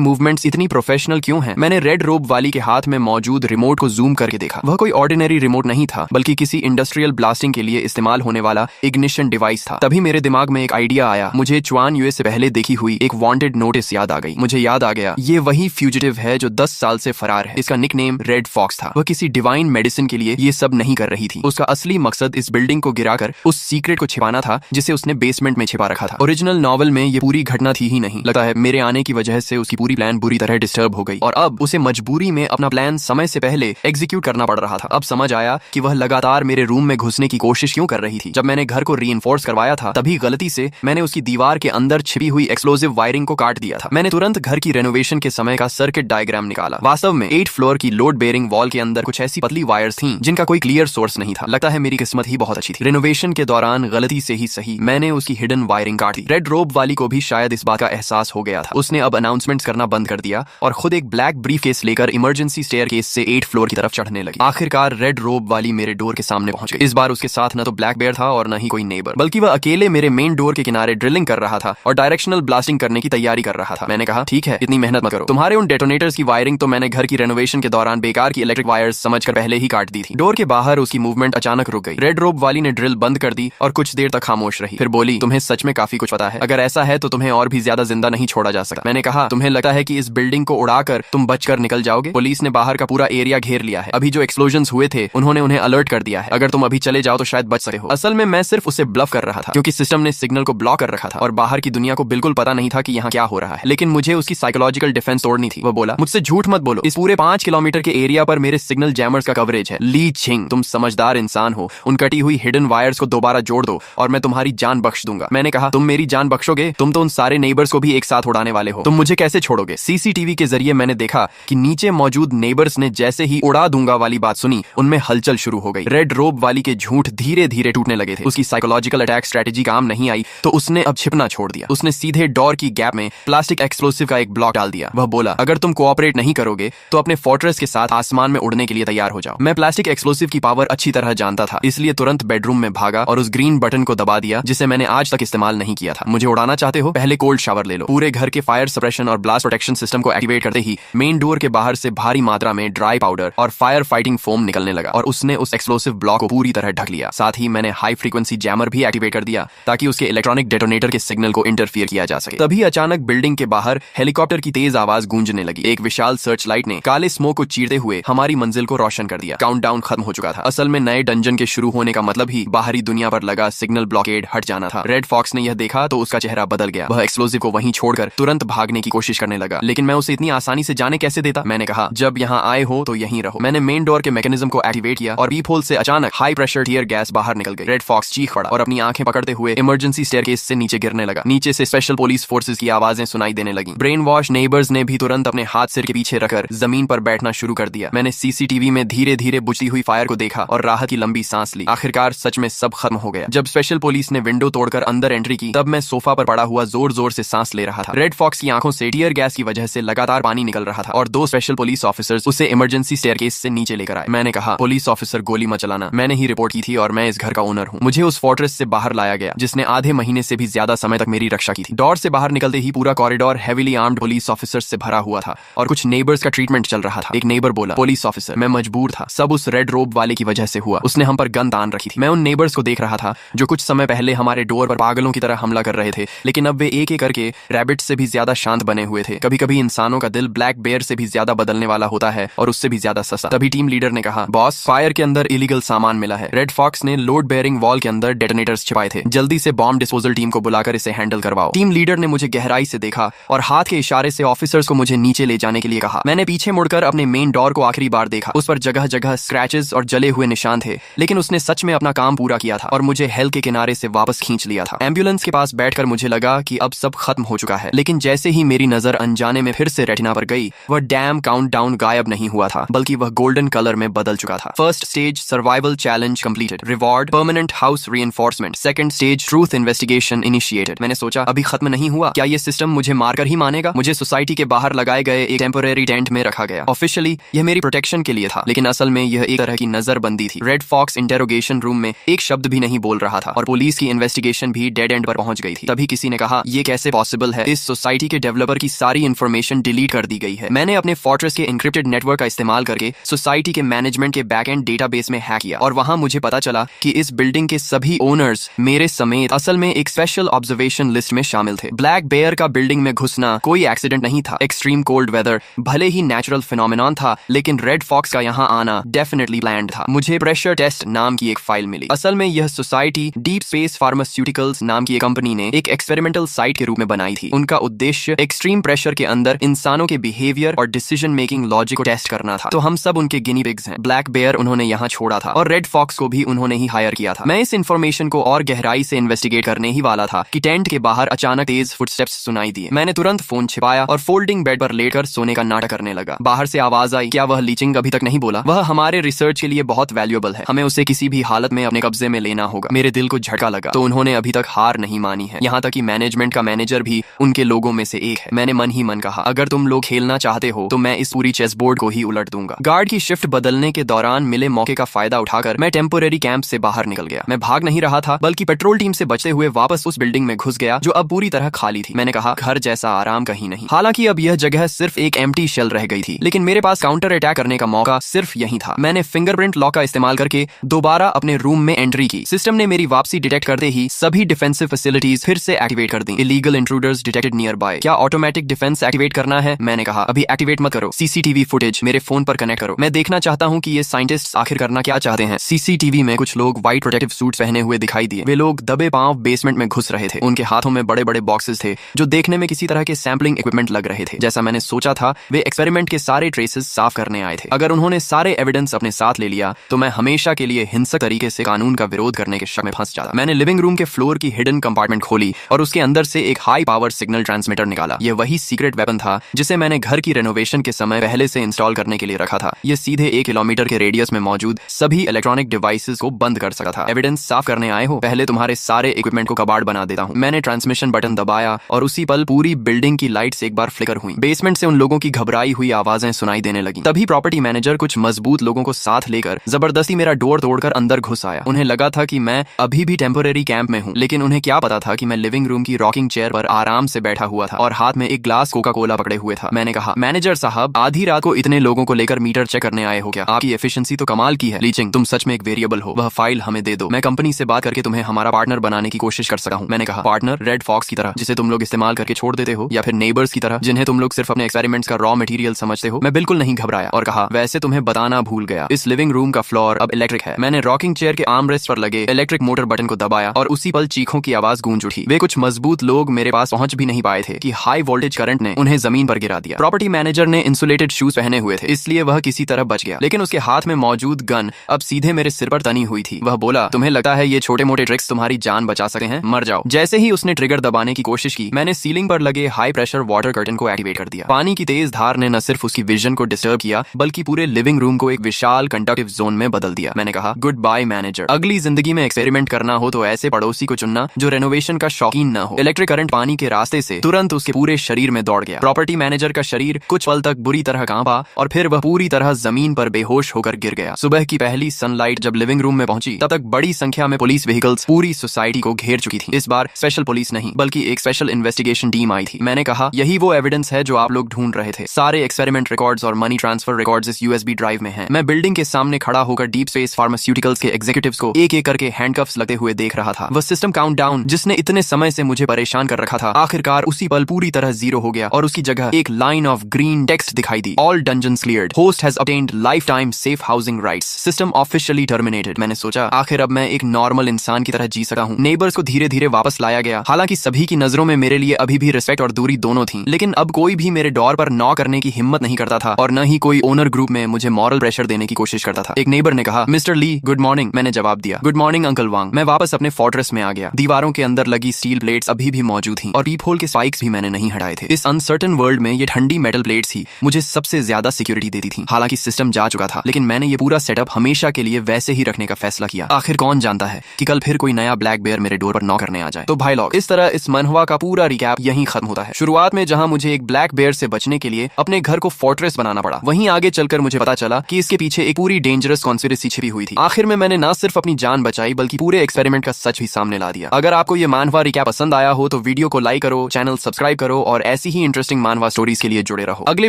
मूवमेंट्स इतनी प्रोफेशनल क्यों हैं? मैंने रेड रोब वाली के हाथ में मौजूद रिमोट को जूम करके देखा। वह कोई ऑर्डिनरी रिमोट नहीं था, बल्कि किसी इंडस्ट्रियल ब्लास्टिंग के लिए इस्तेमाल होने वाला इग्निशन डिवाइस था। तभी मेरे दिमाग में एक आइडिया आया। मुझे चुआन यूए से पहले देखी हुई एक वांटेड नोटिस याद आ गई। मुझे याद आ गया, ये वही फ्यूजिटिव है जो 10 साल से फरार है। इसका निकनेम रेड फॉक्स था। वह किसी डिवाइन मेडिसिन के लिए ये सब नहीं कर रही थी। उसका असली मकसद इस बिल्डिंग को गिराकर उस सीक्रेट को छिपाना था जिसे उसने बेसमेंट में छिपा रखा था। ओरिजिनल नॉवल में ये पूरी घटना थी ही नहीं। लगता है मेरे आने की वजह से उसकी पूरी प्लान बुरी तरह डिस्टर्ब हो गई और अब उसे मजबूरी में अपना प्लान समय से पहले एग्जीक्यूट करना पड़ रहा था। अब समझ आया कि वह लगातार मेरे रूम में घुसने की कोशिश क्यों कर रही थी। जब मैंने घर को रीइंफोर्स करवाया था, तभी गलती से मैंने उसकी दीवार के अंदर छिपी हुई एक्सप्लोसिव वायरिंग को काट दिया था। मैंने तुरंत घर की रेनोवेशन के समय का सर्किट डायग्राम निकाला। वास्तव में 8 फ्लोर की लोड बेयरिंग वॉल के अंदर कुछ ऐसी पतली वायर्स थीं जिनका कोई क्लियर सोर्स नहीं था। लगता है मेरी किस्मत ही बहुत अच्छी थी। रेनोवेशन के दौरान गलती से ही सही मैंने उसकी हिडन वायरिंग काट दी। रेड रोब वाली को भी शायद इस बात का एहसास हो गया था। उसने अब अनाउंसमेंट्स करना बंद कर दिया और खुद एक ब्लैक ब्रीफकेस लेकर इमरजेंसी स्टेयरकेस से 8 फ्लोर की तरफ चढ़ने लगी। आखिरकार रेड रोब वाली मेरे डोर के सामने पहुंच गई। इस बार उसके साथ न तो ब्लैक बेयर था और न ही कोई नेबर, बल्कि वह अकेले मेरे मेन डोर के किनारे ड्रिलिंग कर रहा था और डायरेक्शनल ब्लास्टिंग करने की तैयारी कर रहा था। मैंने कहा, ठीक है, इतनी मेहनत मत करो। तुम्हारे उन डेटोनेटर्स की वायरिंग तो मैंने घर की रेनोवेशन के दौरान बेकार की इलेक्ट्रिक वायर्स समझकर पहले ही काट दी थी। डोर के बाहर उसकी मूवमेंट अचानक रुक गई। रेड रोब वाली ने ड्रिल बंद कर दी और कुछ देर तक खामोश रही। फिर बोली, तुम्हें सच में काफी कुछ पता है। अगर ऐसा है तो तुम्हें और भी ज्यादा जिंदा नहीं छोड़ा जा सकता। मैंने कहा, तुम्हें लगता है कि इस बिल्डिंग को उड़ाकर तुम बचकर निकल जाओगे? पुलिस ने बाहर का पूरा एरिया घेर लिया है। अभी जो एक्सप्लोजन्स हुए थे उन्होंने उन्हें अलर्ट कर दिया है। अगर तुम अभी चले जाओ तो शायद बच सकते हो। असल में मैं सिर्फ उसे ब्लफ कर रहा था, क्योंकि सिस्टम ने सिग्नल को ब्लॉक कर रखा था और बाहर की दुनिया को बिल्कुल पता नहीं था कि यहाँ क्या हो रहा है। लेकिन मुझे उसकी साइकोलॉजिकल डिफेंस तोड़नी थी। वो बोला, मुझसे झूठ मत बोलो, इस पूरे 5 किलोमीटर के एरिया पर मेरे सिग्नल जैमर्स का कवरेज है। ली छिंग, तुम समझदार इंसान हो। उन कटी हुई हिडन वायर्स को दोबारा जोड़ दो और मैं तुम्हारी जान बख्श दूंगा। मैंने कहा, तुम मेरी जान बख्शोगे? तुम तो उन सारे नेबर्स को भी एक साथ उड़ाने वाले हो। तुम मुझे कैसे छोड़ोगे? सीसीटीवी के जरिए मैंने देखा कि नीचे मौजूद नेबर्स ने जैसे ही उड़ा दूंगा वाली बात सुनी, उनमें हलचल शुरू हो गई। रेड रोब वाली के झूठ धीरे धीरे टूटने लगे थे। उसकी साइकोलॉजिकल अटैक स्ट्रेटेजी काम नहीं आई तो उसने अब छिपना छोड़ दिया। उसने सीधे डोर की गैप में प्लास्टिक एक्सप्लोसिव का एक ब्लॉक डाल दिया। वह बोला, अगर तुम कोऑपरेट नहीं करोगे तो अपने फोर्ट्रेस के साथ आसमान में उड़ने के लिए तैयार हो जाओ। मैं प्लास्टिक एक्सप्लोसिव की पावर अच्छी तरह जानता था, इसलिए तुरंत बेडरूम में भागा और उस ग्रीन बटन को दबा दिया जिसे मैंने आज तक इस्तेमाल नहीं किया था। मुझे उड़ाना चाहते हो? पहले कोल्ड शावर ले लो। पूरे घर के फायर सप्रेशन और ब्लास्ट प्रोटेक्शन सिस्टम को एक्टिवेट करते ही मेन डोर के बाहर से भारी मात्रा में ड्राई पाउडर और फायर फाइटिंग फोम निकलने लगा और उसने उस एक्सप्लोसिव ब्लॉक को पूरी तरह ढक लिया। साथ ही मैंने हाई फ्रीक्वेंसी जैमर भी एक्टिवेट कर दिया ताकि उसके इलेक्ट्रॉनिक डेटोनेटर के सिग्नल को इंटरफियर किया जा सके। तभी अचानक बिल्डिंग के बाहर हेलीकॉप्टर की तेज आवाज गूंजने लगी। एक विशाल सर्च लाइट ने काले स्मोक को चीरते हुए हमारी मंजिल को रोशन कर दिया। काउंटडाउन खत्म हो चुका था। असल में नए डंजन के शुरू होने का मतलब ही बाहरी दुनिया पर लगा सिग्नल ब्लॉकेड हट जाना था। रेड फॉक्स ने यह देखा तो उसका चेहरा बदल गया। वह एक्सप्लोसिव को वहीं छोड़कर तुरंत भागने की कोशिश करने लगा, लेकिन मैं उसे इतनी आसानी से जाने कैसे देता। मैंने कहा, जब यहाँ आए हो तो यहीं रहो। मैंने मेन डोर के मैकेनिज्म को एक्टिवेट किया और पीप होल से अचानक हाई प्रेशर टीयर गैस बाहर निकल गई। रेड फॉक्स चीख पड़ा और अपनी आंखें पकड़ते हुए इमरजेंसी स्टेयरकेस से नीचे गिरने लगा। नीचे से स्पेशल पुलिस फोर्सेस की आवाजें सुनाई देने लगी। ब्रेन वॉश नेबर्स ने भी तुरंत अपने हाथ सिर के पीछे रखकर जमीन पर बैठना शुरू कर दिया। मैंने सीसीटीवी में धीरे धीरे बुझती हुई फायर को देखा और राहत की लंबी सांस ली। आखिरकार सच में सब खत्म हो गया। जब स्पेशल पुलिस ने विंडो तोड़कर अंदर एंट्री की, तब मैं सोफा पर पड़ा हुआ जोर जोर से सांस ले रहा था। रेड फॉक्स की आंखों से टीयर गैस की वजह से लगातार पानी निकल रहा था और 2 स्पेशल पुलिस ऑफिसर्स उसे इमरजेंसी स्टेयरकेस से नीचे लेकर आए। मैंने कहा, पुलिस ऑफिसर, गोली मत चलाना। मैंने ही रिपोर्ट की थी और मैं इस घर का ओनर हूँ। मुझे उस फोर्ट्रेस से बाहर लाया गया जिसने आधे महीने से भी ज्यादा समय तक मेरी रक्षा की थी। डोर से बाहर निकलते ही पूरा corridor heavily armed police officers से भरा हुआ था और कुछ नेबर्स का ट्रीटमेंट चल रहा था। एक नेबर बोला, पुलिस ऑफिसर, मैं मजबूर था। सब उस रेड रोब वाले की वजह से हुआ। उसने हम पर गन तान रखी थी। मैं उन नेबर्स को देख रहा था जो कुछ समय पहले हमारे डोर पर पागलों की तरह हमला कर रहे थे, लेकिन अब वे एक एक करके रैबिट से भी ज्यादा शांत बने हुए थे। कभी कभी इंसानों का दिल ब्लैक बेयर से भी ज्यादा बदलने वाला होता है और उससे भी ज्यादा सस्ता। तभी टीम लीडर ने कहा, बॉस, फायर के अंदर इलीगल सामान मिला है। रेड फॉक्स ने लोड बेयरिंग वॉल के अंदर डेटोनेटर्स छिपाए थे। जल्दी से बॉम्ब डिस्पोजल टीम को बुलाकर इसे हैंडल करवाओ। टीम लीडर ने मुझे गहराई से देखा और हाथ के इशारे से ऑफिसर्स को मुझे नीचे ले जाने के लिए कहा। मैंने पीछे मुड़कर अपने मेन डोर को आखिरी बार देखा। उस पर जगह जगह स्क्रैचेस और जले हुए निशान थे, लेकिन उसने सच में अपना काम पूरा किया था और मुझे हेल के किनारे से वापस खींच लिया था। एम्बुलेंस के पास बैठकर मुझे लगा कि अब सब खत्म हो चुका है, लेकिन जैसे ही मेरी नजर अनजाने में फिर से रेटिना पर गई, वह डैम काउंटडाउन गायब नहीं हुआ था, बल्कि वह गोल्डन कलर में बदल चुका था। First stage survival challenge completed, reward permanent house reinforcement, second stage truth investigation initiated. मैंने सोचा, अभी खत्म नहीं हुआ, क्या ये सिस्टम मुझे मारकर ही मानेगा? मुझे सोसाइटी के बाहर लगाए गए एक टेम्परेरी टेंट में रखा गया। ऑफिशियली यह मेरी प्रोटेक्शन के लिए था, लेकिन असल में यह एक तरह की नजरबंदी थी। रेड फॉक्स इंटेरोगेशन रूम में एक शब्द भी नहीं बोल रहा था और पुलिस की इन्वेस्टिगेशन भी डेड एंड पर पहुंच गई थी। तभी किसी ने कहा, ये कैसे पॉसिबल है, इस सोसाइटी के डेवलपर की सारी इन्फॉर्मेशन डिलीट कर दी गई है। मैंने अपने फोर्ट्रेस के एन्क्रिप्टेड नेटवर्क का इस्तेमाल करके सोसाइटी के मैनेजमेंट के बैक एंड डेटाबेस में हैक किया और वहां मुझे पता चला कि इस बिल्डिंग के सभी ओनर्स मेरे समेत असल में एक स्पेशल ऑब्जर्वेशन लिस्ट में शामिल थे। ब्लैक बेयर का बिल्डिंग में घुसना कोई एक्सीडेंट नहीं था। एक्सट्रीम कोल्ड वेदर भले ही नेचुरल फिनोमिनॉन था, लेकिन रेड फॉक्स का यहाँ आना डेफिनेटली प्लान्ड था। मुझे प्रेशर टेस्ट नाम की एक फाइल मिली। असल में यह सोसाइटी डीप स्पेस फार्मास्यूटिकल्स नाम की एक कंपनी ने एक एक्सपेरिमेंटल साइट के रूप में बनाई थी। उनका उद्देश्य एक्सट्रीम प्रेशर के अंदर इंसानों के बिहेवियर और डिसीजन मेकिंग लॉजिक को टेस्ट करना था। तो हम सब उनके गिनी पिग्स हैं। ब्लैक बेयर उन्होंने यहाँ छोड़ा था और रेड फॉक्स को भी उन्होंने ही हायर किया था। मैं इस इन्फॉर्मेशन को और गहराई से इन्वेस्टिगेट करने ही वाला था कि टेंट के बाहर अचानक तेज फुटस्टेप्स सुनाई दिए। मैंने तुरंत फोन छिपाया और फोल्डिंग बेड पर लेटकर सोने का नाटक करने लगा। बाहर से आवाज आई, क्या वह लीचिंग अभी तक नहीं बोला? वह हमारे रिसर्च के लिए बहुत वैल्यूएबल है, हमें उसे किसी भी हालत में अपने कब्जे में लेना होगा। मेरे दिल को झटका लगा। तो उन्होंने अभी तक हार नहीं मानी है, यहाँ तक कि मैनेजमेंट का मैनेजर भी उनके लोगों में से एक है। मैंने मन ही मन कहा, अगर तुम लोग खेलना चाहते हो तो मैं इस पूरी चेस बोर्ड को ही उलट दूंगा। गार्ड की शिफ्ट बदलने के दौरान मिले मौके का फायदा उठाकर मैं टेम्पोरेरी कैंप से बाहर निकल गया। मैं भाग नहीं रहा था, बल्कि पेट्रोल टीम से बचते हुए वापस उस बिल्डिंग में घुस गया जो अब पूरी तरह खाली थी। मैंने कहा, घर जैसा आराम कहीं नहीं। हालांकि अब यह जगह सिर्फ एक एम्प्टी शेल रह गई थी, लेकिन मेरे पास काउंटर अटैक करने का मौका सिर्फ यही था। मैंने फिंगरप्रिंट लॉक का इस्तेमाल करके दोबारा अपने रूम में एंट्री की। सिस्टम ने मेरी वापसी डिटेक्ट करते ही सभी डिफेंसिव फैसिलिटीज फिर से एक्टिवेट कर दी। Illegal intruders detected nearby. क्या ऑटोमेटिक डिफेंस एक्टिवेट करना है? मैंने कहा, अभी एक्टिवेट मत करो। सीसीटीवी फुटेज मेरे फोन पर कनेक्ट करो। मैं देखना चाहता हूँ कि ये साइंटिस्ट आखिर करना क्या चाहते हैं। सीसीटीवी में कुछ लोग व्हाइट प्रोटेक्टिव सूट्स पहने हुए दिखाई दिए। वे लोग दबे पांव बेसमेंट में घुस रहे थे। उनके हाथों में बड़े बड़े बॉक्सेस थे जो देखने में किसी तरह के सैम्पलिंग इक्विपमेंट लग रहे थे। जैसा मैंने सोचा था, वे एक्सपेरिमेंट के सारे ट्रेसेस साफ करने आए थे। अगर उन्होंने सारे एविडेंस अपने साथ ले लिया तो मैं हमेशा के लिए हिंसक तरीके से कानून का विरोध करने के शक में फंस जाता। मैंने लिविंग रूम के फ्लोर की हिडन कंपार्टमेंट खोली और उसके अंदर से एक हाई पावर सिग्नल ट्रांसमीटर निकाला। यह वही सीक्रेट वेपन था जिसे मैंने घर की रेनोवेशन के समय पहले से इंस्टॉल करने के लिए रखा था। यह सीधे 1 किलोमीटर के रेडियस में मौजूद सभी इलेक्ट्रॉनिक डिवाइसेस को बंद कर सकता था। एविडेंस साफ करने आए हो, पहले तुम्हारे सारे इक्विपमेंट को कबाड़ बना देता हूँ। मैंने ट्रांसमिशन बटन दबाया और उसी पल पूरी बिल्डिंग की लाइट्स एक बार फ्लिकर हुई। बेसमेंट से उन लोगों की घबराई हुई आवाजें सुनाई देने लगी। तभी प्रॉपर्टी मैनेजर कुछ मजबूत लोगों को साथ लेकर जबरदस्ती मेरा डोर तोड़कर अंदर घुस आया। उन्हें लगा था कि मैं अभी भी टेम्पोरेरी कैंप में हूँ, लेकिन उन्हें क्या पता था कि मैं लिविंग रूम की रॉकिंग चेयर पर आराम से बैठा हुआ था और हाथ में एक ग्लास कोका कोला पकड़े हुए था। मैंने कहा, मैनेजर साहब, आधी रात को इतने लोगों को लेकर मीटर चेक करने आए हो क्या? आपकी एफिशिएंसी तो कमाल की है। लीचिंग, तुम सच में एक वेरिएबल हो। वह फाइल हमें दे दो, मैं कंपनी से बात करके तुम्हें हमारा पार्टनर बनाने की कोशिश कर सकता हूँ। मैंने कहा, पार्टनर रेड फॉक्स की तरह जिसे तुम लोग इस्तेमाल करके छोड़ देते हो, या फिर नेबर्स की तरह जिन्हें तुम लोग सिर्फ अपने एक्सपेरिमेंट्स का रॉ मटेरियल समझते हो? मैं बिल्कुल नहीं घबराया और कहा, वैसे तुम्हें बताना भूल गया, इस लिविंग रूम का फ्लोर अब इलेक्ट्रिक है। मैंने रॉकिंग चेयर के आर्म रेस्ट पर लगे इलेक्ट्रिक मोटर बटन को दबाया और उसी पल चीखों की आवाज गूंज उठी। वे कुछ मजबूत लोग मेरे पास पहुंच भी नहीं पाए थे कि हाई वोल्टेज करंट ने उन्हें जमीन पर गिरा दिया। प्रॉपर्टी मैनेजर ने इंसुलेटेड शूज पहने हुए थे, इसलिए वह किसी तरह बच गया, लेकिन उसके हाथ में मौजूद गन अब सीधे मेरे सिर पर तनी हुई थी। वह बोला, तुम्हें लगता है ये छोटे मोटे ट्रिक्स तुम्हारी जान बचा सकते हैं? मर जाओ। जैसे ही उसने ट्रिगर दबाने की कोशिश की, मैंने सीलिंग पर लगे हाई प्रेशर वाटर कर्टन को एक्टिवेट कर दिया। पानी की तेज धार ने न सिर्फ उसकी विजन को डिस्टर्ब किया, बल्कि पूरे लिविंग रूम को एक विशाल कंडक्टिव जोन में बदल दिया। मैंने कहा, गुड बाय मैनेजर। अगली जिंदगी में एक्सपेरिमेंट करना हो तो ऐसे पड़ोसी को चुनना जो रेनोवेशन का शौकीन न हो। इलेक्ट्रिक करंट पानी के रास्ते से तुरंत उसके पूरे शरीर में दौड़ गया। प्रॉपर्टी मैनेजर का शरीर कुछ पल तक बुरी तरह कांपा और फिर वह पूरी तरह जमीन पर बेहोश होकर गिर गया। सुबह की पहली सनलाइट जब लिविंग रूम में पहुंची, तब तक बड़ी संख्या में पुलिस व्हीकल्स पूरी सोसाइटी को घेर चुकी थी। इस बार स्पेशल पुलिस नहीं, बल्कि एक स्पेशल इन्वेस्टिगेशन टीम आई थी। मैंने कहा, यही वो एविडेंस है जो आप लोग ढूंढ रहे थे। सारे एक्सपेरिमेंट रिकॉर्ड्स और मनी ट्रांसफर रिकॉर्ड्स इस यूएसबी ड्राइव में हैं। मैं बिल्डिंग के सामने खड़ा होकर डीप स्पेस फार्मास्यूटिकल्स के एग्जीक्यूटिव्स को एक एक करके हैंडकफ्स लगते हुए देख रहा था। वह सिस्टम काउंटडाउन जिसने इतने समय से मुझे परेशान कर रखा था, आखिरकार उसी पल पूरी तरह जीरो हो गया और उसकी जगह एक लाइन ऑफ ग्रीन टेक्स्ट दिखाई दी। All dungeons cleared, host has obtained lifetime safe housing rights, system officially terminated. मैंने सोचा, आखिर अब मैं एक नॉर्मल इंसान की तरह जी सका हूँ। नेबर्स को धीरे धीरे वापस लाया गया। हालांकि सभी की नजरों में मेरे लिए अभी भी रिस्पेक्ट और दूरी दोनों थी, लेकिन अब कोई भी मेरे डोर पर नॉक करने की हिम्मत नहीं करता था और न ही कोई ओनर ग्रुप में मुझे मॉरल प्रेशर देने की कोशिश करता था। एक नेबर ने कहा, मिस्टर ली, गुड मॉर्निंग। मैंने जवाब दिया, गुड मॉर्निंग अंकल वांग। मैं वापस अपने फोर्ट्रेस में आ गया। दीवारों के अंदर लगी स्टील प्लेट्स अभी भी मौजूद थी और पीप होल के स्पाइक्स भी मैंने नहीं हटाए थे। इस अनसर्टन वर्ल्ड में ये ठंडी मेटल प्लेट्स ही मुझे सबसे ज्यादा सिक्योरिटी देती थी। हालांकि सिस्टम जा चुका था, लेकिन मैंने ये पूरा सेटअप हमेशा के लिए वैसे ही रखने का फैसला किया। आखिर कौन जानता है कि कल फिर कोई नया ब्लैक बेयर मेरे डोर पर नॉक करने आ जाए। तो भाई लोग, इस तरह इस मनहवा का पूरा रिकैप यहीं खत्म होता है। शुरुआत में जहां मुझे एक ब्लैक बेयर से बचने के लिए अपने घर को फोर्ट्रेस बनाना पड़ा, वहीं आगे चलकर मुझे पता चला कि इसके पीछे एक पूरी डेंजरस कॉन्स्पिरेसी छिपी हुई थी। आखिर में मैंने ना सिर्फ अपनी जान बचाई बल्कि पूरे एक्सपेरिमेंट का सच भी सामने ला दिया। अगर आपको ये मानवा रिकैप पसंद आया हो तो वीडियो को लाइक करो, चैनल सब्सक्राइब करो और ऐसी ही इंटरेस्टिंग मानवा स्टोरीज के लिए जुड़े रहो। अगले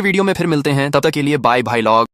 वीडियो में फिर मिलते हैं, तब तक के लिए बाय भाई लॉग।